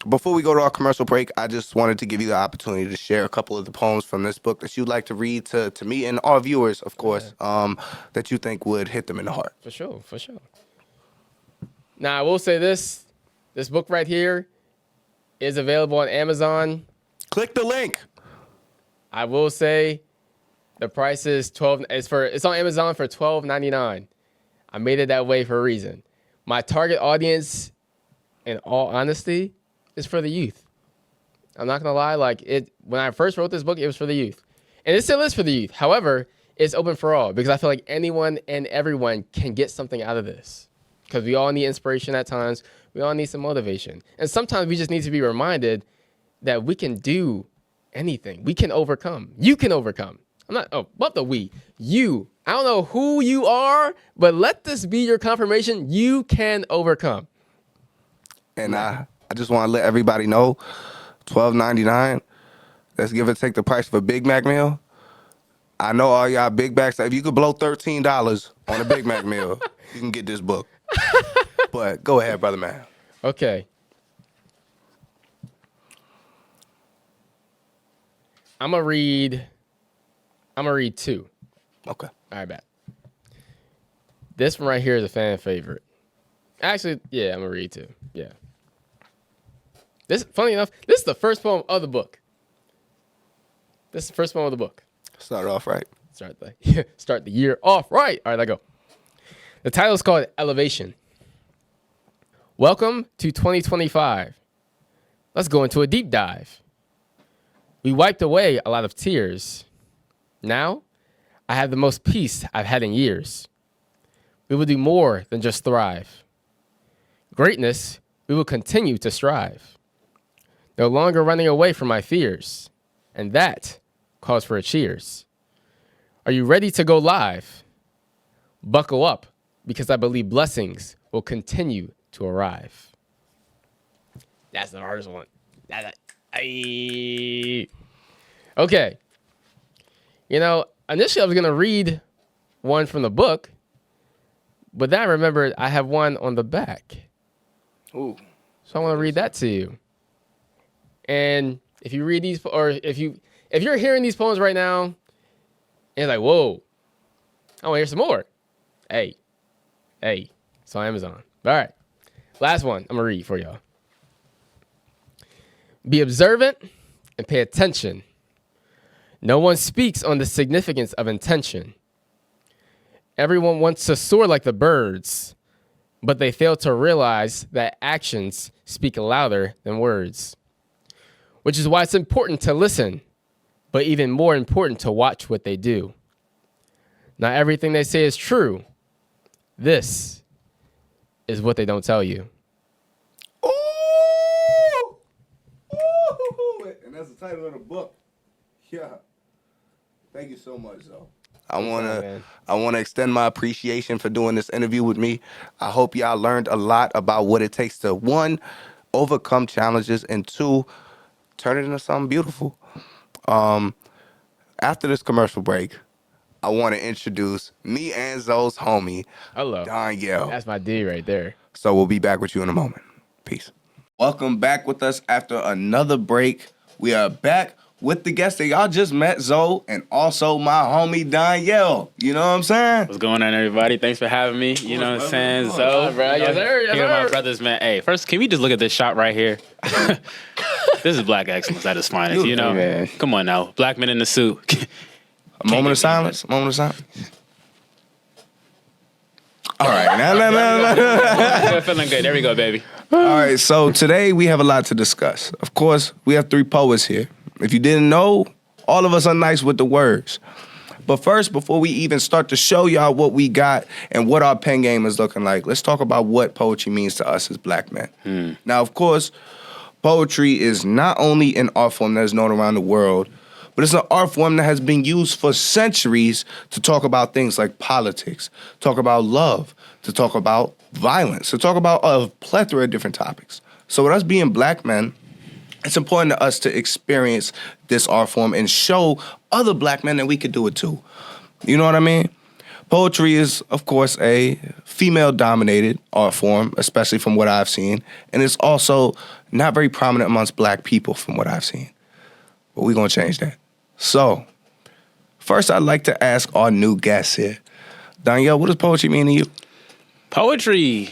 before we go to our commercial break, I just wanted to give you the opportunity to share a couple of the poems from this book that you'd like to read to me and our viewers, of course, that you think would hit them in the heart. For sure. Now, I will say this. This book right here is available on Amazon. Click the link. I will say the price is it's on Amazon for $12.99. I made it that way for a reason. My target audience, in all honesty, is for the youth. I'm not gonna lie, when I first wrote this book, it was for the youth. And it still is for the youth. However, it's open for all because I feel like anyone and everyone can get something out of this. Because we all need inspiration at times. We all need some motivation. And sometimes we just need to be reminded that we can do anything. We can overcome. You can overcome. You. I don't know who you are, but let this be your confirmation. You can overcome. And I just want to let everybody know, $12.99. Let's give or take the price of a Big Mac meal. I know all y'all Big Macs. If you could blow $13 on a Big Mac meal, you can get this book. But go ahead, brother man. Okay. I'm gonna read two. Okay. All right, bet. This one right here is a fan favorite. Actually, yeah, I'm gonna read two. Yeah. Funny enough, this is the first poem of the book. This is the first poem of the book. Start off right. start the year off right. All right, let go. The title is called Elevation. Welcome to 2025. Let's go into a deep dive. We wiped away a lot of tears. Now, I have the most peace I've had in years. We will do more than just thrive. Greatness, we will continue to strive. No longer running away from my fears. And that calls for a cheers. Are you ready to go live? Buckle up, because I believe blessings will continue to arrive. That's the hardest one. Okay. Initially I was going to read one from the book, but then I remembered I have one on the back. Ooh. So I want to read that to you. And if you read these, or if you're hearing these poems right now, and you're like, whoa, I want to hear some more. Hey, it's on Amazon. All right. Last one I'm going to read for y'all. Be observant and pay attention. No one speaks on the significance of intention. Everyone wants to soar like the birds, but they fail to realize that actions speak louder than words. Which is why it's important to listen, but even more important to watch what they do. Not everything they say is true. This is what they don't tell you. Ooh! Ooh! And that's the title of the book. Yeah. Thank you so much, though. I wanna extend my appreciation for doing this interview with me. I hope y'all learned a lot about what it takes to, 1, overcome challenges, and 2, turn it into something beautiful. After this commercial break, I want to introduce me and Zoe's homie, Hello. Danielle. That's my D right there. So we'll be back with you in a moment. Peace. Welcome back with us after another break. We are back with the guest that y'all just met, Zoe, and also my homie, Danielle. You know what I'm saying? What's going on, everybody? Thanks for having me. You know what I'm saying? Zoe, bro. Yes, sir. Yes, here sir. my brothers, man. Hey, first, can we just look at this shot right here? This is black excellence at its finest, you know? Man. Come on now. Black men in the suit. A moment of silence. All right. No. Feeling good. There we go, baby. All right. So today we have a lot to discuss. Of course, we have 3 poets here. If you didn't know, all of us are nice with the words. But first, before we even start to show y'all what we got and what our pen game is looking like, let's talk about what poetry means to us as black men. Now, of course, poetry is not only an art form that is known around the world, but it's an art form that has been used for centuries to talk about things like politics, talk about love, to talk about violence, to talk about a plethora of different topics. So with us being black men, it's important to us to experience this art form and show other black men that we could do it too. You know what I mean? Poetry is, of course, a female-dominated art form, especially from what I've seen, and it's also not very prominent amongst black people from what I've seen. But we're going to change that. So, first I'd like to ask our new guest here. Danielle, what does poetry mean to you? Poetry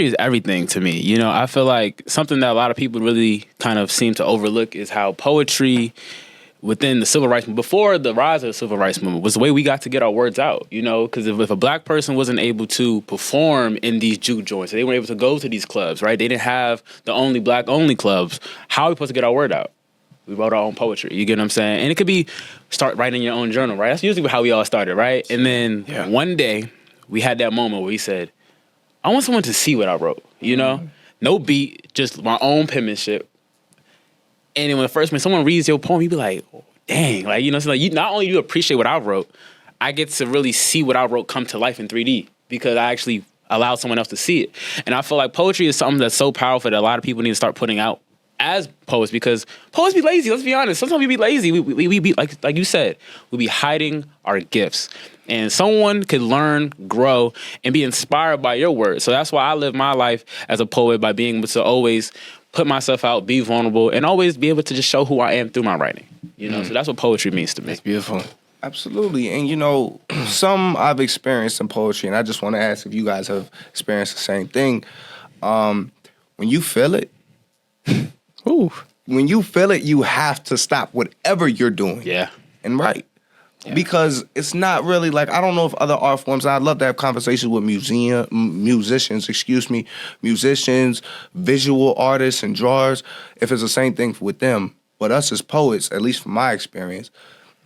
is everything to me. You know, I feel like something that a lot of people really kind of seem to overlook is how poetry within the civil rights movement, before the rise of the civil rights movement, was the way we got to get our words out, you know, because if a black person wasn't able to perform in these juke joints, they weren't able to go to these clubs, right? They didn't have the only black-only clubs. How are we supposed to get our word out? We wrote our own poetry, you get what I'm saying? And it could be start writing your own journal, right? That's usually how we all started, right? And then one day, we had that moment where we said, I want someone to see what I wrote, you know? No beat, just my own penmanship. And then when someone reads your poem, you be like, oh, dang, like, you know, so like you not only do you appreciate what I wrote, I get to really see what I wrote come to life in 3D because I actually allowed someone else to see it. And I feel like poetry is something that's so powerful that a lot of people need to start putting out as poets because poets be lazy, let's be honest. Sometimes we be lazy. We be like you said, we be hiding our gifts. And someone could learn, grow, and be inspired by your words. So that's why I live my life as a poet by being able to always put myself out, be vulnerable, and always be able to just show who I am through my writing. You know, so that's what poetry means to me. It's beautiful. Absolutely. And, you know, some I've experienced in poetry, and I just want to ask if you guys have experienced the same thing. When you feel it, when you feel it, you have to stop whatever you're doing. Yeah. And write. Because it's not really like, I don't know if other art forms, I'd love to have conversations with musicians, visual artists and drawers, if it's the same thing with them. But us as poets, at least from my experience,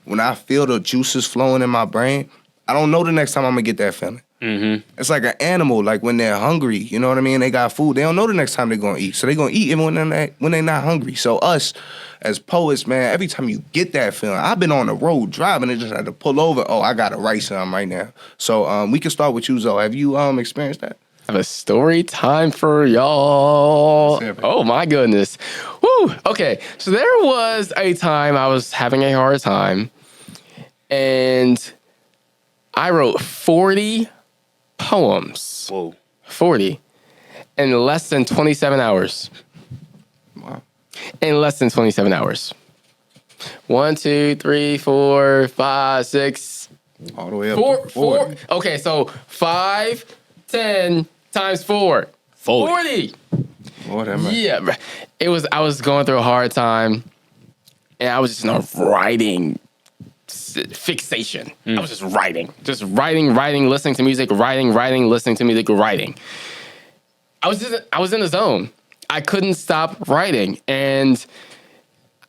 when I feel the juices flowing in my brain, I don't know the next time I'm gonna get that feeling. Mm-hmm. It's like an animal, like when they're hungry, you know what I mean? They got food, they don't know the next time they're gonna eat. So they're gonna eat even when they're not hungry. So us, as poets, man, every time you get that feeling, I've been on the road driving and just had to pull over. Oh, I gotta write something right now. So we can start with you, Zoe. Have you experienced that? I have a story time for y'all. Oh my goodness. Woo. Okay. So there was a time I was having a hard time, and I wrote 40 poems. Whoa. 40 in less than 27 hours. Wow. In less than 27 hours. 1, 2, 3, 4, 5, 6. All the way up to 4. Okay, so 5, 10 times 4. 40. Lord have mercy. Yeah. I was going through a hard time, and I was just in a writing fixation. I was just writing, listening to music, writing, listening to music, writing. I was in the zone. I couldn't stop writing, and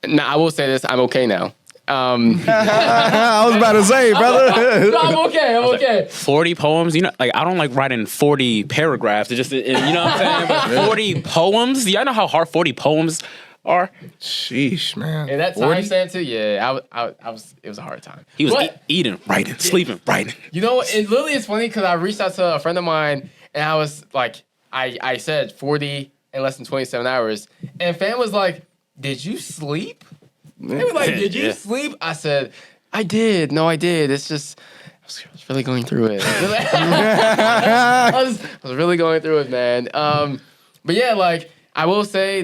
now I will say this: I'm okay now. I was about to say, brother. No, I'm okay. I'm okay. 40 poems, you know, like I don't like writing 40 paragraphs. It's just, you know what I'm saying? But 40 poems, y'all know how hard 40 poems are? Sheesh, man. And that time stamp too, yeah, I was. It was a hard time. He was eating, writing, sleeping, writing. You know, it literally is funny because I reached out to a friend of mine, and I was like, I said 40 in less than 27 hours, and fam was like, "Did you sleep?" They were like, "Did you sleep?" I said, "I did. No, I did. It's just I was really going through it. I was really going through it, man." But yeah, like I will say,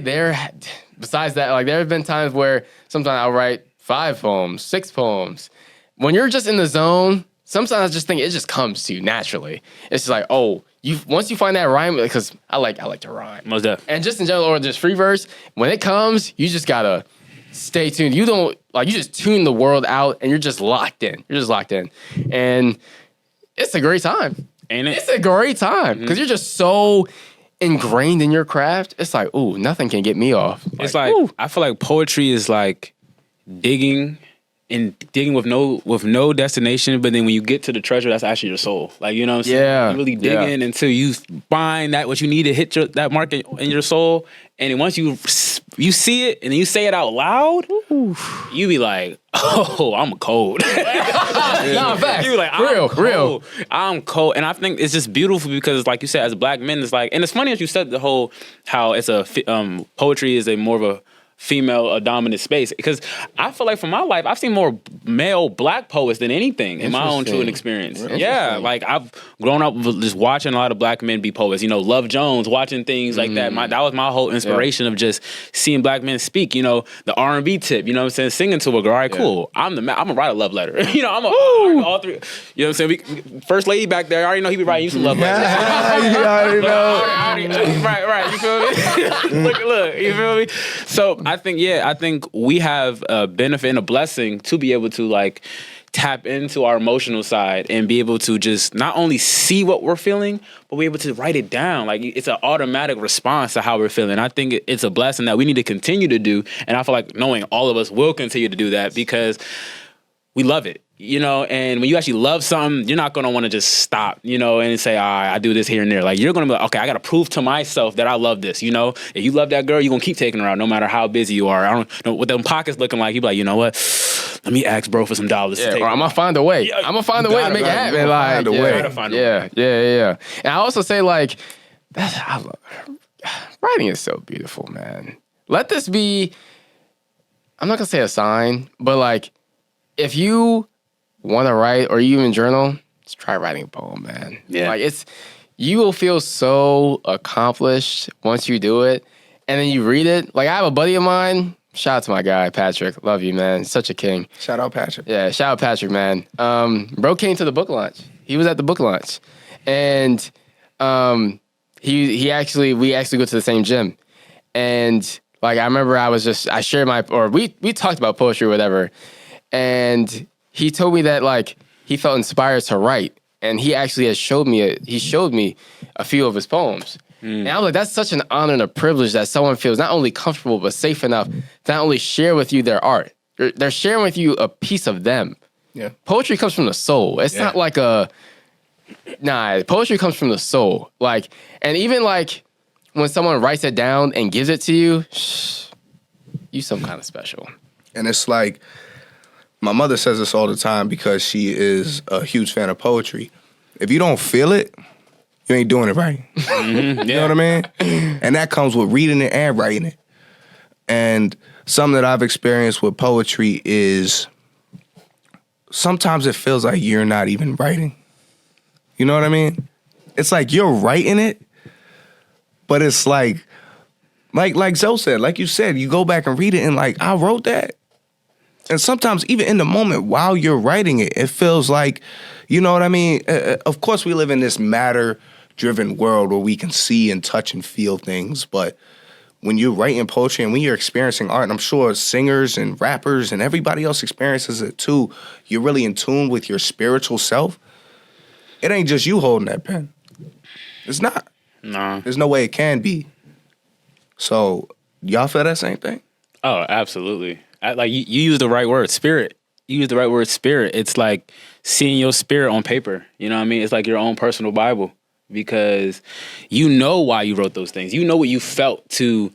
besides that, like there have been times where sometimes I'll write 5 poems, 6 poems. When you're just in the zone, sometimes I just think it just comes to you naturally. It's just like, oh, once you find that rhyme, because I like to rhyme. Most definitely. And just in general, or just free verse, when it comes, you just gotta stay tuned. You don't you just tune the world out, and you're just locked in. And it's a great time. Ain't it? It's a great time because you're just so ingrained in your craft. It's like, ooh, nothing can get me off. It's like ooh. I feel like poetry is like digging with no destination, but then when you get to the treasure, that's actually your soul. Like, you know what I'm saying? Yeah. You really dig in until you find that what you need to hit that mark in your soul. And then once you see it and then you say it out loud, you be like, oh, I'm cold. Nah, facts. You be like, real. I'm cold. And I think it's just beautiful because, like you said, as Black men, it's like, and it's funny that you said the whole, how it's poetry is a more of a female dominant space, because I feel like from my life I've seen more male Black poets than anything in my own true experience. Yeah, like I've grown up just watching a lot of Black men be poets. You know, Love Jones, watching things like that. That was my whole inspiration of just seeing Black men speak. You know, the R&B tip. You know what I'm saying? Singing to a girl. All right, cool. I'm gonna write a love letter. You know, all three. You know what I'm saying? First lady back there. I already know he be writing you some love letters. You already know. Right. You feel me? Look. You feel me? So I think we have a benefit and a blessing to be able to like tap into our emotional side and be able to just not only see what we're feeling, but be able to write it down. Like it's an automatic response to how we're feeling. I think it's a blessing that we need to continue to do. And I feel like knowing all of us will continue to do that because we love it. You know, and when you actually love something, you're not going to want to just stop, you know, and say, all right, I do this here and there. Like, you're going to be like, okay, I got to prove to myself that I love this, you know? If you love that girl, you're going to keep taking her out no matter how busy you are. I don't know what them pockets looking like. You be like, you know what? Let me ask bro for some dollars. Yeah, or I'm going to find a way. Yeah, I'm going to find a way to make it happen. Find a way. Yeah. And I also say, like, writing is so beautiful, man. Let this be, I'm not going to say a sign, but, like, if you want to write or you even journal, just try writing a poem, man. Yeah. Like you will feel so accomplished once you do it. And then you read it. Like I have a buddy of mine, shout out to my guy, Patrick. Love you, man. Such a king. Shout out Patrick. Yeah, shout out Patrick, man. Bro came to the book launch. He was at the book launch. And we actually go to the same gym. And like I remember I shared we talked about poetry or whatever. And he told me that like he felt inspired to write, and he actually has showed me a few of his poems. And I was like, that's such an honor and a privilege that someone feels not only comfortable but safe enough to not only share with you their art, they're sharing with you a piece of them. Yeah. Poetry comes from the soul. It's not like poetry comes from the soul. Like, and even like when someone writes it down and gives it to you, you some kind of special. And it's like, my mother says this all the time because she is a huge fan of poetry. If you don't feel it, you ain't doing it right. You know what I mean? And that comes with reading it and writing it. And something that I've experienced with poetry is sometimes it feels like you're not even writing. You know what I mean? It's like you're writing it, but it's like Zoe said, like you said, you go back and read it and like, I wrote that. And sometimes even in the moment while you're writing it, it feels like, you know what I mean? Of course, we live in this matter-driven world where we can see and touch and feel things. But when you're writing poetry and when you're experiencing art, and I'm sure singers and rappers and everybody else experiences it too, you're really in tune with your spiritual self. It ain't just you holding that pen. It's not. No. There's no way it can be. So, y'all feel that same thing? Oh, absolutely. Like you use the right word, spirit. You use the right word, spirit. It's like seeing your spirit on paper. You know what I mean? It's like your own personal Bible because you know why you wrote those things. You know what you felt to,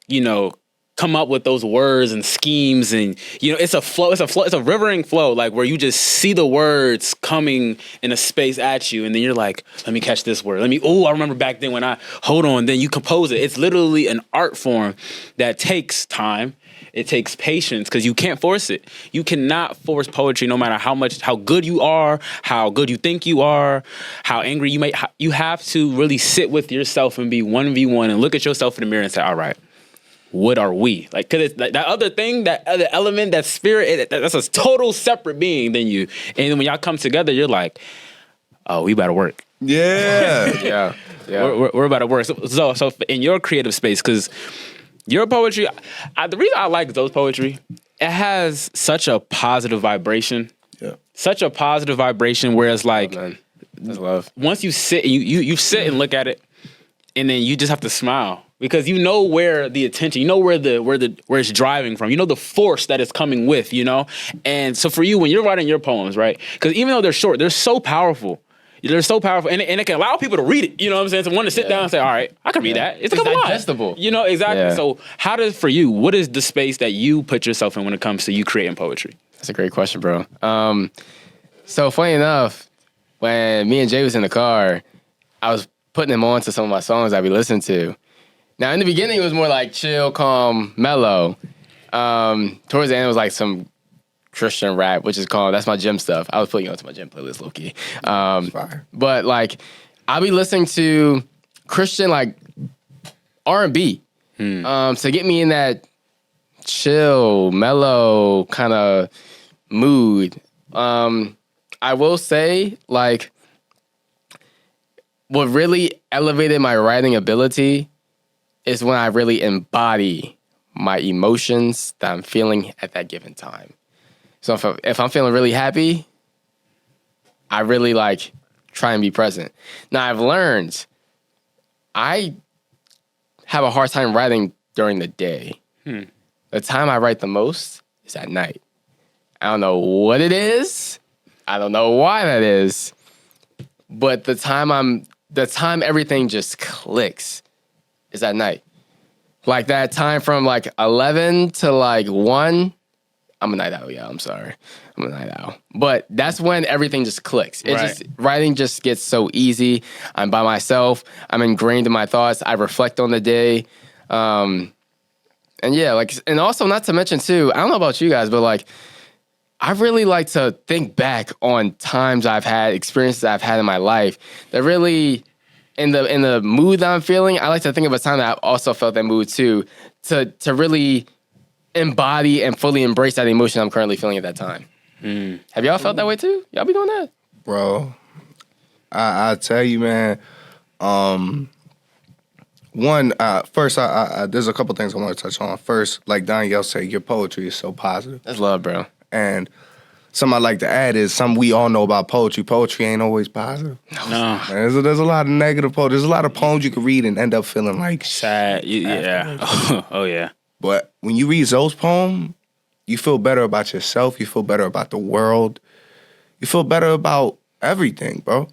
you know, come up with those words and schemes, and you know it's a flow. It's a rivering flow, like where you just see the words coming in a space at you, and then you're like, let me catch this word. I remember back then when then you compose it. It's literally an art form that takes time. It takes patience because you can't force it. You cannot force poetry no matter how good you are, how good you think you are, how angry you may. You have to really sit with yourself and be 1v1 and look at yourself in the mirror and say, all right, what are we? Like, because it's like that other thing, that other element, that spirit, that's a total separate being than you. And then when y'all come together, you're like, oh, we about to work. Yeah. Yeah. We're about to work. So in your creative space, because your poetry, the reason I like those poetry, it has such a positive vibration. Yeah. Such a positive vibration, whereas like, That's love. once you sit, you sit and look at it, and then you just have to smile because you know where the attention, you know where it's driving from, you know the force that it's coming with, you know. And so for you, when you're writing your poems, right? Because even though they're short, they're so powerful. They're so powerful, and it can allow people to read it. You know what I'm saying? So one to sit down and say, "All right, I can read that. It's a couple lines." Digestible. You know exactly. Yeah. So for you? What is the space that you put yourself in when it comes to you creating poetry? That's a great question, bro. So funny enough, when me and Jay was in the car, I was putting him on to some of my songs I be listening to. Now in the beginning, it was more like chill, calm, mellow. Towards the end, it was like some Christian rap, which is called, that's my gym stuff. I was putting it onto my gym playlist, low-key. But like, I'll be listening to Christian like R&B to get me in that chill, mellow kind of mood. I will say, like, what really elevated my writing ability is when I really embody my emotions that I'm feeling at that given time. So if I'm feeling really happy, I really like try and be present. Now I've learned I have a hard time writing during the day. The time I write the most is at night. I don't know what it is. I don't know why that is. But the time everything just clicks is at night. Like that time from like 11 to like 1. I'm a night owl, yeah, I'm sorry. I'm a night owl. But that's when everything just clicks. Writing just gets so easy. I'm by myself. I'm ingrained in my thoughts. I reflect on the day. And yeah, like, and also not to mention too, I don't know about you guys, but like, I really like to think back on times I've had, experiences I've had in my life that really, in the mood that I'm feeling, I like to think of a time that I've also felt that mood too, to really embody and fully embrace that emotion I'm currently feeling at that time. Have y'all felt that way too? Y'all be doing that? Bro, I tell you, man, first, there's a couple things I want to touch on. First, like Danielle said, your poetry is so positive. That's love, bro. And something I'd like to add is something we all know about poetry. Poetry ain't always positive. No. There's a lot of negative poetry. There's a lot of poems you can read and end up feeling like Sad. Yeah. Oh, yeah. But when you read those poems, you feel better about yourself. You feel better about the world. You feel better about everything, bro.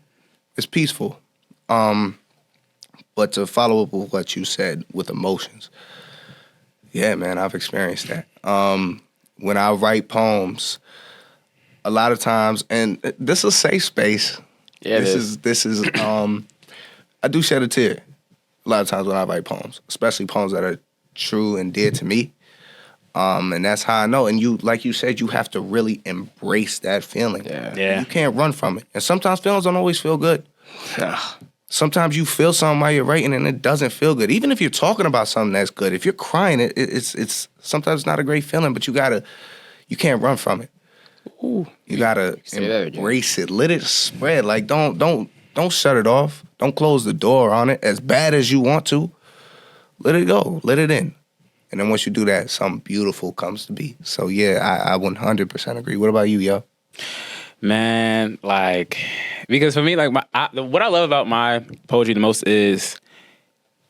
It's peaceful. But to follow up with what you said with emotions, yeah, man, I've experienced that. When I write poems, a lot of times, and this is a safe space. Yeah, this is. I do shed a tear a lot of times when I write poems, especially poems that are true and dear to me. And that's how I know. And you, like you said, you have to really embrace that feeling. Yeah. You can't run from it. And sometimes feelings don't always feel good. Sometimes you feel something while you're writing and it doesn't feel good. Even if you're talking about something that's good, if you're crying, it's sometimes not a great feeling, but you can't run from it. Ooh. You gotta embrace it. Let it spread. Like don't shut it off. Don't close the door on it. As bad as you want to, let it go. Let it in. And then once you do that, something beautiful comes to be. So yeah, I 100% agree. What about you, yo? Man, like, because for me, like, what I love about my poetry the most is,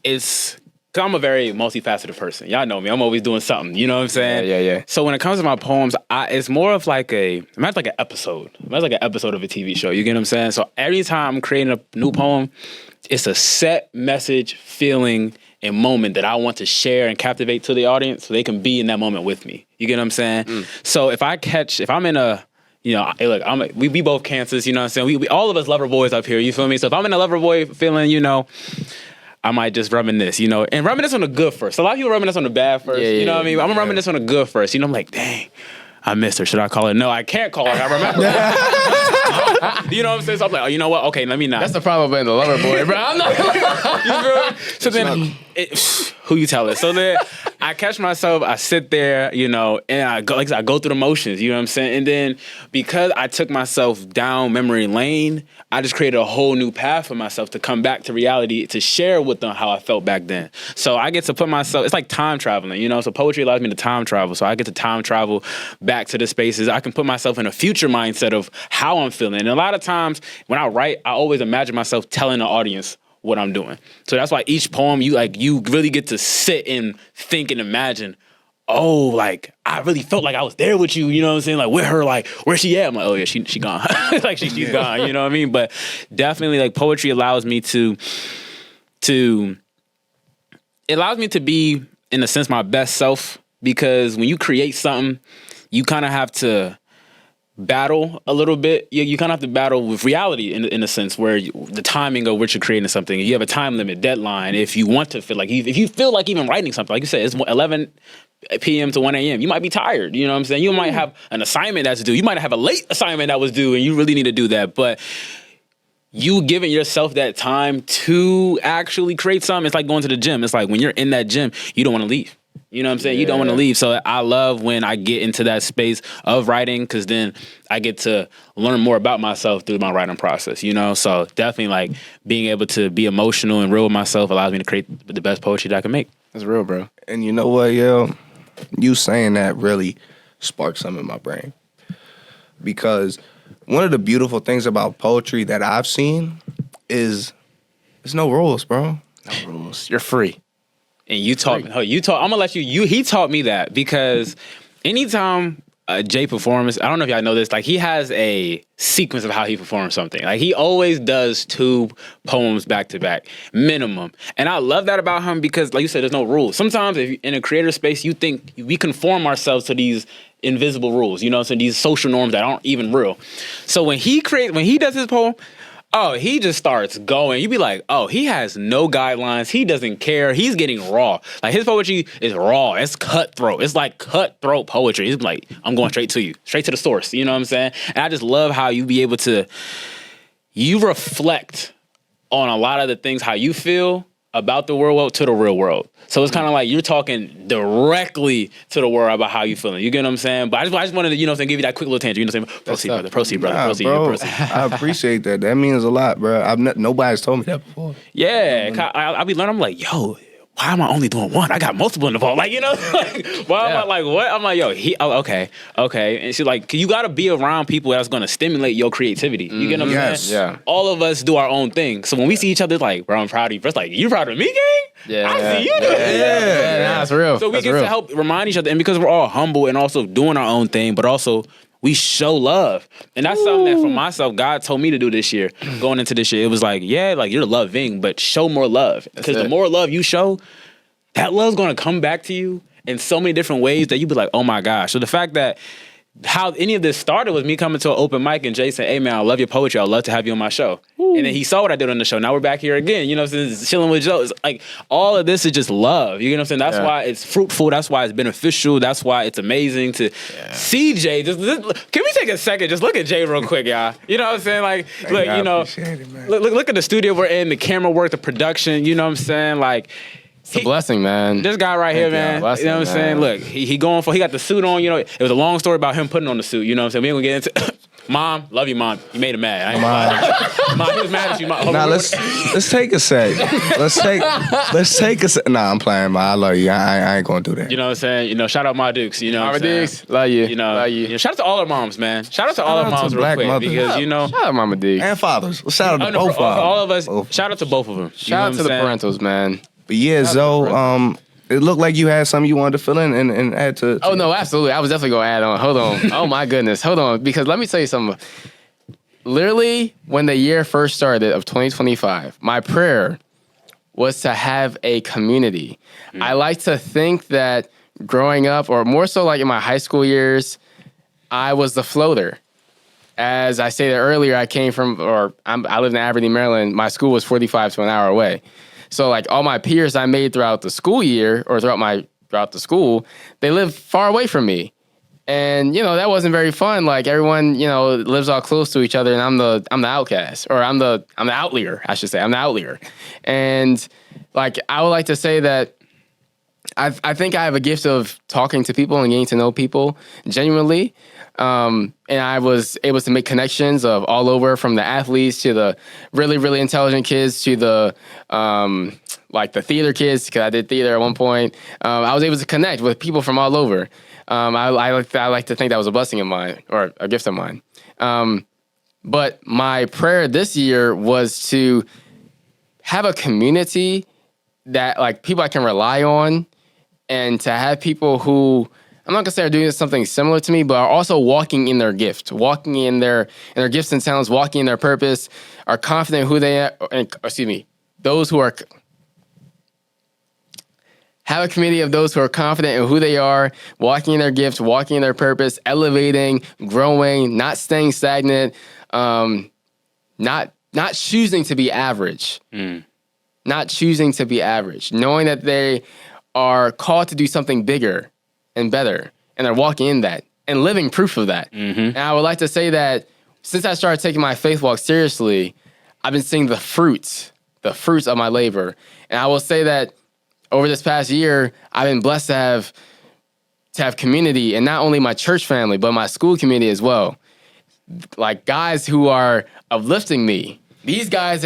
because I'm a very multifaceted person. Y'all know me. I'm always doing something. You know what I'm saying? Yeah. So when it comes to my poems, it's more of like an episode. It's like an episode of a TV show. You get what I'm saying? So every time I'm creating a new poem, it's a set message, feeling, and moment that I want to share and captivate to the audience so they can be in that moment with me. You get what I'm saying? So if I'm in a, you know, hey, look, we both Cancers, you know what I'm saying? We all of us lover boys up here, you feel me? So if I'm in a lover boy feeling, you know, I might just reminisce, you know, and reminisce on the good first. A lot of people reminisce on the bad first, you know what I mean? I'm gonna reminisce on the good first. You know, I'm like, dang, I missed her. Should I call her? No, I can't call her. I remember. You know what I'm saying? So I'm like, oh, you know what? Okay, let me not. That's the problem with being the lover boy, bro. I'm not gonna So then, who you telling? So then I catch myself, I sit there, you know, and I go through the motions, you know what I'm saying? And then because I took myself down memory lane, I just created a whole new path for myself to come back to reality, to share with them how I felt back then. So I get to put myself, it's like time traveling, you know? So poetry allows me to time travel. So I get to time travel back to the spaces. I can put myself in a future mindset of how I'm feeling. And a lot of times when I write, I always imagine myself telling the audience what I'm doing. So that's why each poem, you really get to sit and think and imagine, oh, like, I really felt like I was there with you, you know what I'm saying? Like, with her, like, where's she at? I'm like, oh, yeah, she gone. Like, she's gone, you know what I mean? But definitely, like, poetry allows me to be, in a sense, my best self, because when you create something, you kind of have to battle a little bit. You kind of have to battle with reality in a sense, where the timing of which you're creating something, you have a time limit, deadline. If you want to feel like, if you feel like even writing something, like you said, it's 11 p.m. to 1 a.m. You might be tired, you know what I'm saying? You might have an assignment that's due. You might have a late assignment that was due and you really need to do that. But you giving yourself that time to actually create something, it's like going to the gym. It's like when you're in that gym, you don't want to leave. You know what I'm saying? Yeah. You don't want to leave. So I love when I get into that space of writing, because then I get to learn more about myself through my writing process, you know? So definitely, like, being able to be emotional and real with myself allows me to create the best poetry that I can make. That's real, bro. And you know what, yo? You saying that really sparked something in my brain. Because one of the beautiful things about poetry that I've seen is there's no rules, bro. No rules. You're free. And he taught me that, because anytime Jay performs, I don't know if y'all know this, like, he has a sequence of how he performs something. Like, he always does 2 poems back to back, minimum. And I love that about him, because, like you said, there's no rules. Sometimes if in a creator space, you think we conform ourselves to these invisible rules, you know, so these social norms that aren't even real. So when he does his poem, oh, he just starts going. You be like, oh, he has no guidelines. He doesn't care. He's getting raw. Like, his poetry is raw. It's cutthroat. It's like cutthroat poetry. It's like, I'm going straight to you, straight to the source. You know what I'm saying? And I just love how you be able to, you reflect on a lot of the things, how you feel about the world to the real world. So it's kind of like you're talking directly to the world about how you feeling. You get what I'm saying? But I just wanted to, you know what I'm saying, give you that quick little tangent. You know what I'm saying? Proceed, brother. Proceed. I appreciate that. That means a lot, bro. Nobody's told me that before. Yeah. I be learning. I'm like, yo, why am I only doing one? I got multiple in the vault. Like, you know, like, why am I like, what? I'm like, yo, okay. And she's like, you got to be around people that's going to stimulate your creativity. You get what I'm saying? Yeah. All of us do our own thing. So when we see each other, it's like, bro, I'm proud of you. It's like, you proud of me, gang? Yeah. I see you doing it. Yeah, that's real. So we That's get real. to help remind each other. And because we're all humble and also doing our own thing, but also we show love. And that's something that for myself, God told me to do this year. Going into this year, it was like, yeah, like you're loving, but show more love. Because the more love you show, that love's going to come back to you in so many different ways that you be like, oh my gosh. So the fact that how any of this started was me coming to an open mic and Jay said, hey man, I love your poetry. I'd love to have you on my show. And then he saw what I did on the show. Now we're back here again. You know what I'm saying? Chilling with Joe. It's like all of this is just love. You know what I'm saying? That's why it's fruitful. That's why it's beneficial. That's why it's amazing to see Jay. Just can we take a second? Just look at Jay real quick, y'all. You know what I'm saying? Like, look, you know, look at the studio we're in, the camera work, the production. You know what I'm saying? Like, it's a blessing, man. This guy right here, man. Blessing, you know what I'm saying? Look, he got the suit on. You know, it was a long story about him putting on the suit. You know what I'm saying? We ain't gonna get into. Mom, love you, Mom. You made him mad. I ain't Mom, he was mad at you. Mom. Nah, let's take a sec. Let's take a sec. Nah, I'm playing, man. I love you. I ain't gonna do that. You know what I'm saying? You know, shout out my Dukes. You know, what I'm saying? Dukes, love you. You know, love you. Shout out to all our moms, man. Shout out to all our moms real quick mothers. because you know, Shout out Mama Dukes. And fathers. Well, shout out to both fathers. all of us. Shout out to both of them. Shout out to the parentals, man. But yeah, Zoe, it looked like you had something you wanted to fill in and add to. Oh, no, absolutely. I was definitely going to add on. Hold on. Oh, my goodness. Hold on. Because let me tell you something. Literally, when the year first started of 2025, my prayer was to have a community. I like to think that growing up, or more so like in my high school years, I was the floater. As I stated earlier, I lived in Aberdeen, Maryland. My school was 45 to an hour away. So like all my peers I made throughout the school year or throughout the school, they lived far away from me. And, you know, that wasn't very fun. Like everyone, you know, lives all close to each other and I'm the outcast, or I'm the outlier, I should say. I'm the outlier. And like I would like to say that I think I have a gift of talking to people and getting to know people genuinely. And I was able to make connections of all over, from the athletes to the really, really intelligent kids to the like the theater kids, because I did theater at one point. I was able to connect with people from all over. I like to think that was a blessing of mine, or a gift of mine. But my prayer this year was to have a community that like people I can rely on, and to have people who, I'm not gonna say are doing something similar to me, but are also walking in their gift, walking in their gifts and talents, walking in their purpose, are confident in who they are, those who are, have a community of those who are confident in who they are, walking in their gifts, walking in their purpose, elevating, growing, not staying stagnant, not choosing to be average, not choosing to be average, knowing that they are called to do something bigger and better, and they're walking in that and living proof of that. And I would like to say that since I started taking my faith walk seriously, I've been seeing the fruits of my labor. And I will say that over this past year, I've been blessed to have community, and not only my church family, but my school community as well. Like guys who are uplifting me. These guys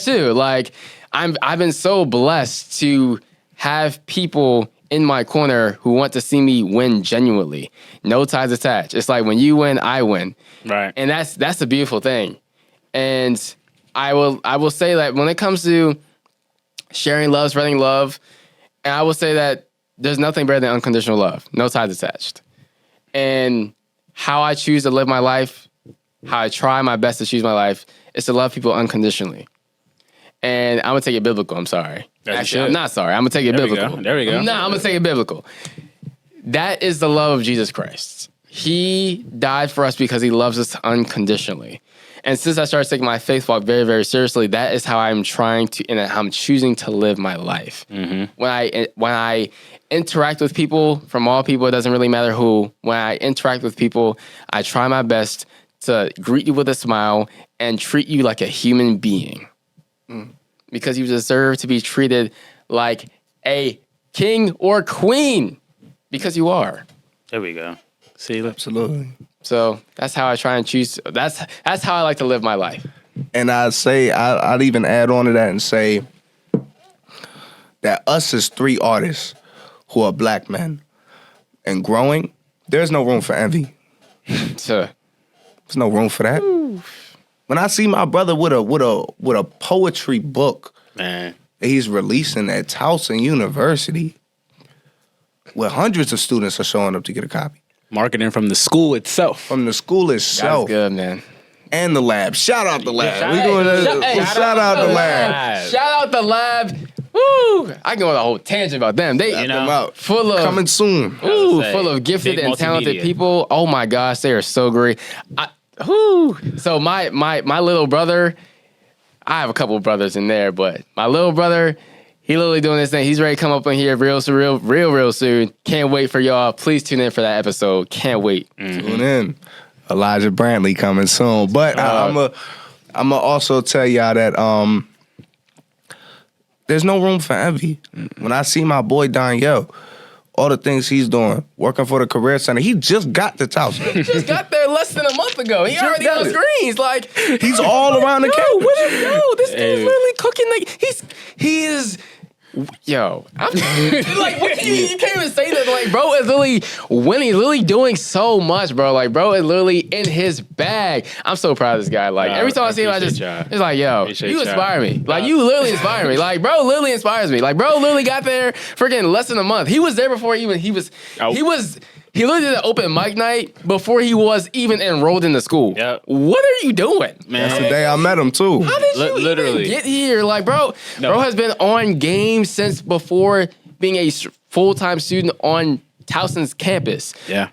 too. Like I've been so blessed to have people in my corner who want to see me win genuinely. No ties attached. It's like when you win, I win. Right. And that's a beautiful thing. And I will say that when it comes to sharing love, spreading love, and I will say that there's nothing better than unconditional love. No ties attached. And how I choose to live my life, how I try my best to choose my life, is to love people unconditionally. And I'm going to take it biblical. I'm sorry. Actually, I'm not sorry. I'm going to take it biblical. There we go. No, I'm going to take it biblical. That is the love of Jesus Christ. He died for us because he loves us unconditionally. And since I started taking my faith walk very, very seriously, that is how I'm trying to, and I'm choosing to live my life. When I interact with people, from all people, it doesn't really matter who. When I interact with people, I try my best to greet you with a smile and treat you like a human being. Because you deserve to be treated like a king or queen, because you are. There we go. See, Absolutely. So that's how I try and choose. That's how I like to live my life. And I'd even add on to that and say that us as 3 artists who are black men and growing, there's no room for envy. Sure. There's no room for that. When I see my brother with a poetry book Man. that he's releasing at Towson University, where hundreds of students are showing up to get a copy. Marketing from the school itself. From the school itself. That's good, man. And the lab. Shout out the lab. Shout out the lab. Shout out the lab. Woo! I can go on a whole tangent about them. They You know, Them out. full of Coming soon. full of gifted big and talented multimedia. people. Oh my gosh, they are so great. So my little brother, I have a couple of brothers in there, but my little brother, he literally doing this thing. He's ready to come up in here real soon. Can't wait for y'all. Please tune in for that episode. Can't wait. Tune in. Elijah Brantley coming soon. But I'm gonna also tell y'all that there's no room for envy. When I see my boy Danielle, all the things he's doing, working for the Career Center, he just got to Towson. He just got there less than a month ago. He already got on it. screens. Like He's all around the campus. This dude's literally cooking. Like he is. Yo, I'm like, what can you can't even say that. Like, bro is literally winning, literally doing so much, bro. Like, bro is literally in his bag. I'm so proud of this guy. Like, every time I see him, I just, it's like, yo, you inspire me. Like, you literally inspire me. Like, bro literally inspires me. Like, bro literally got there freaking less than a month. He was there before even he literally did an open mic night before he was even enrolled in the school. Yep. What are you doing? Man. That's the day I met him too. How did you Literally. even get here? Like, bro has been on game since before being a full-time student on Towson's campus. Yeah.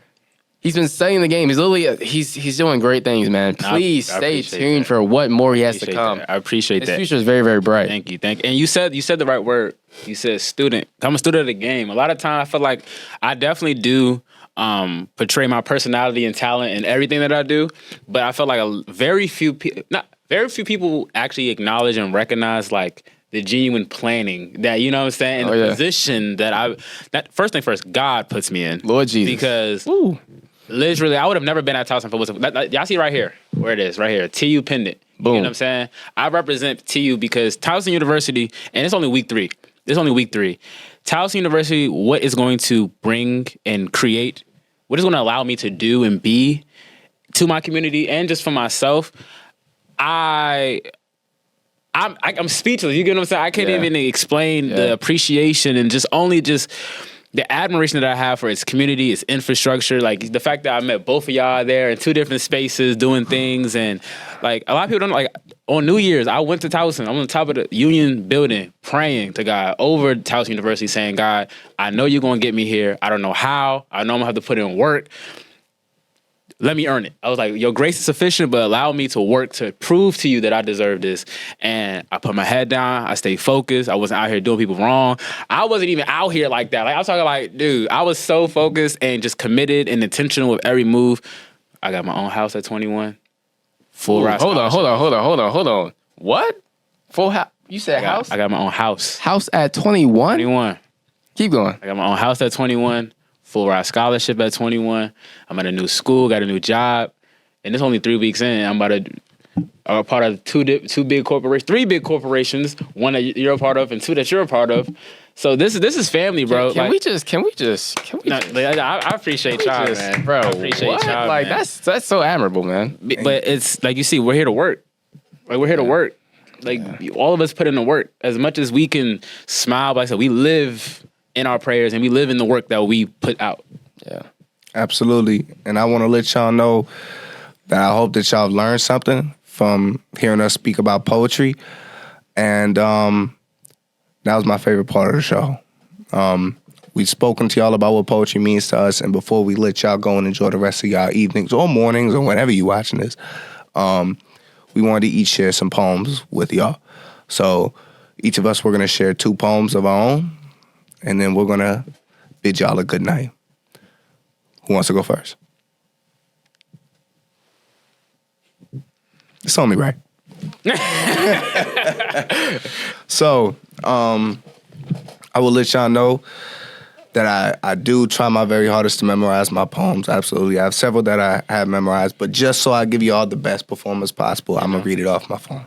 He's been studying the game. He's literally he's doing great things, man. Please I stay appreciate tuned that. for what more he has to Appreciate come. that. I appreciate His that. future is very, very bright. Thank you. And you said the right word. You said student. I'm a student of the game. A lot of times I feel like I definitely do portray my personality and talent in everything that I do, but I feel like very few people actually acknowledge and recognize like the genuine planning that, you know what I'm saying, and the position that first thing first, God puts me in. Lord Jesus. Because literally I would have never been at Towson for what's y'all see right here, where it is, right here, TU pendant. Boom. You know what I'm saying? I represent TU because Towson University, and it's only week 3. Towson University, what is going to bring and create, what is going to allow me to do and be to my community and just for myself, I'm speechless. You get what I'm saying? I can't even explain the appreciation and just the admiration that I have for its community, its infrastructure, like the fact that I met both of y'all there in 2 different spaces doing things. And like a lot of people don't like, on New Year's, I went to Towson. I'm on the top of the Union building praying to God over Towson University saying, God, I know you're going to get me here. I don't know how. I know I'm going to have to put in work. Let me earn it. I was like, your grace is sufficient, but allow me to work to prove to you that I deserve this. And I put my head down. I stayed focused. I wasn't out here doing people wrong. I wasn't even out here like that. Like I was talking like, dude, I was so focused and just committed and intentional with every move. I got my own house at 21. Full ride. Hold on. What? Full house? You said house? I got my own house. House at 21? 21. Keep going. I got my own house at 21. Full ride scholarship at 21. I'm at a new school, got a new job, and it's only 3 weeks in. I'm a part of 3 big corporations, one that you're a part of and 2 that you're a part of. So this is family, bro. Can we just? I appreciate y'all, man. Bro, I appreciate y'all, like man. that's so admirable, man. But it's like you see, we're here to work. Like we're here to work. Like all of us put in the work. As much as we can smile, like I said, we live in our prayers and we live in the work that we put out. Yeah. Absolutely. And I want to let y'all know that I hope that y'all learned something from hearing us speak about poetry. And that was my favorite part of the show. We've spoken to y'all about what poetry means to us. And before we let y'all go and enjoy the rest of y'all evenings or mornings or whenever you're watching this, we wanted to each share some poems with y'all. So each of us, we're going to share 2 poems of our own. And then we're going to bid y'all a good night. Who wants to go first? It's on me, right? So, I will let y'all know that I do try my very hardest to memorize my poems. Absolutely. I have several that I have memorized, but just so I give you all the best performance possible, I'm going to read it off my phone.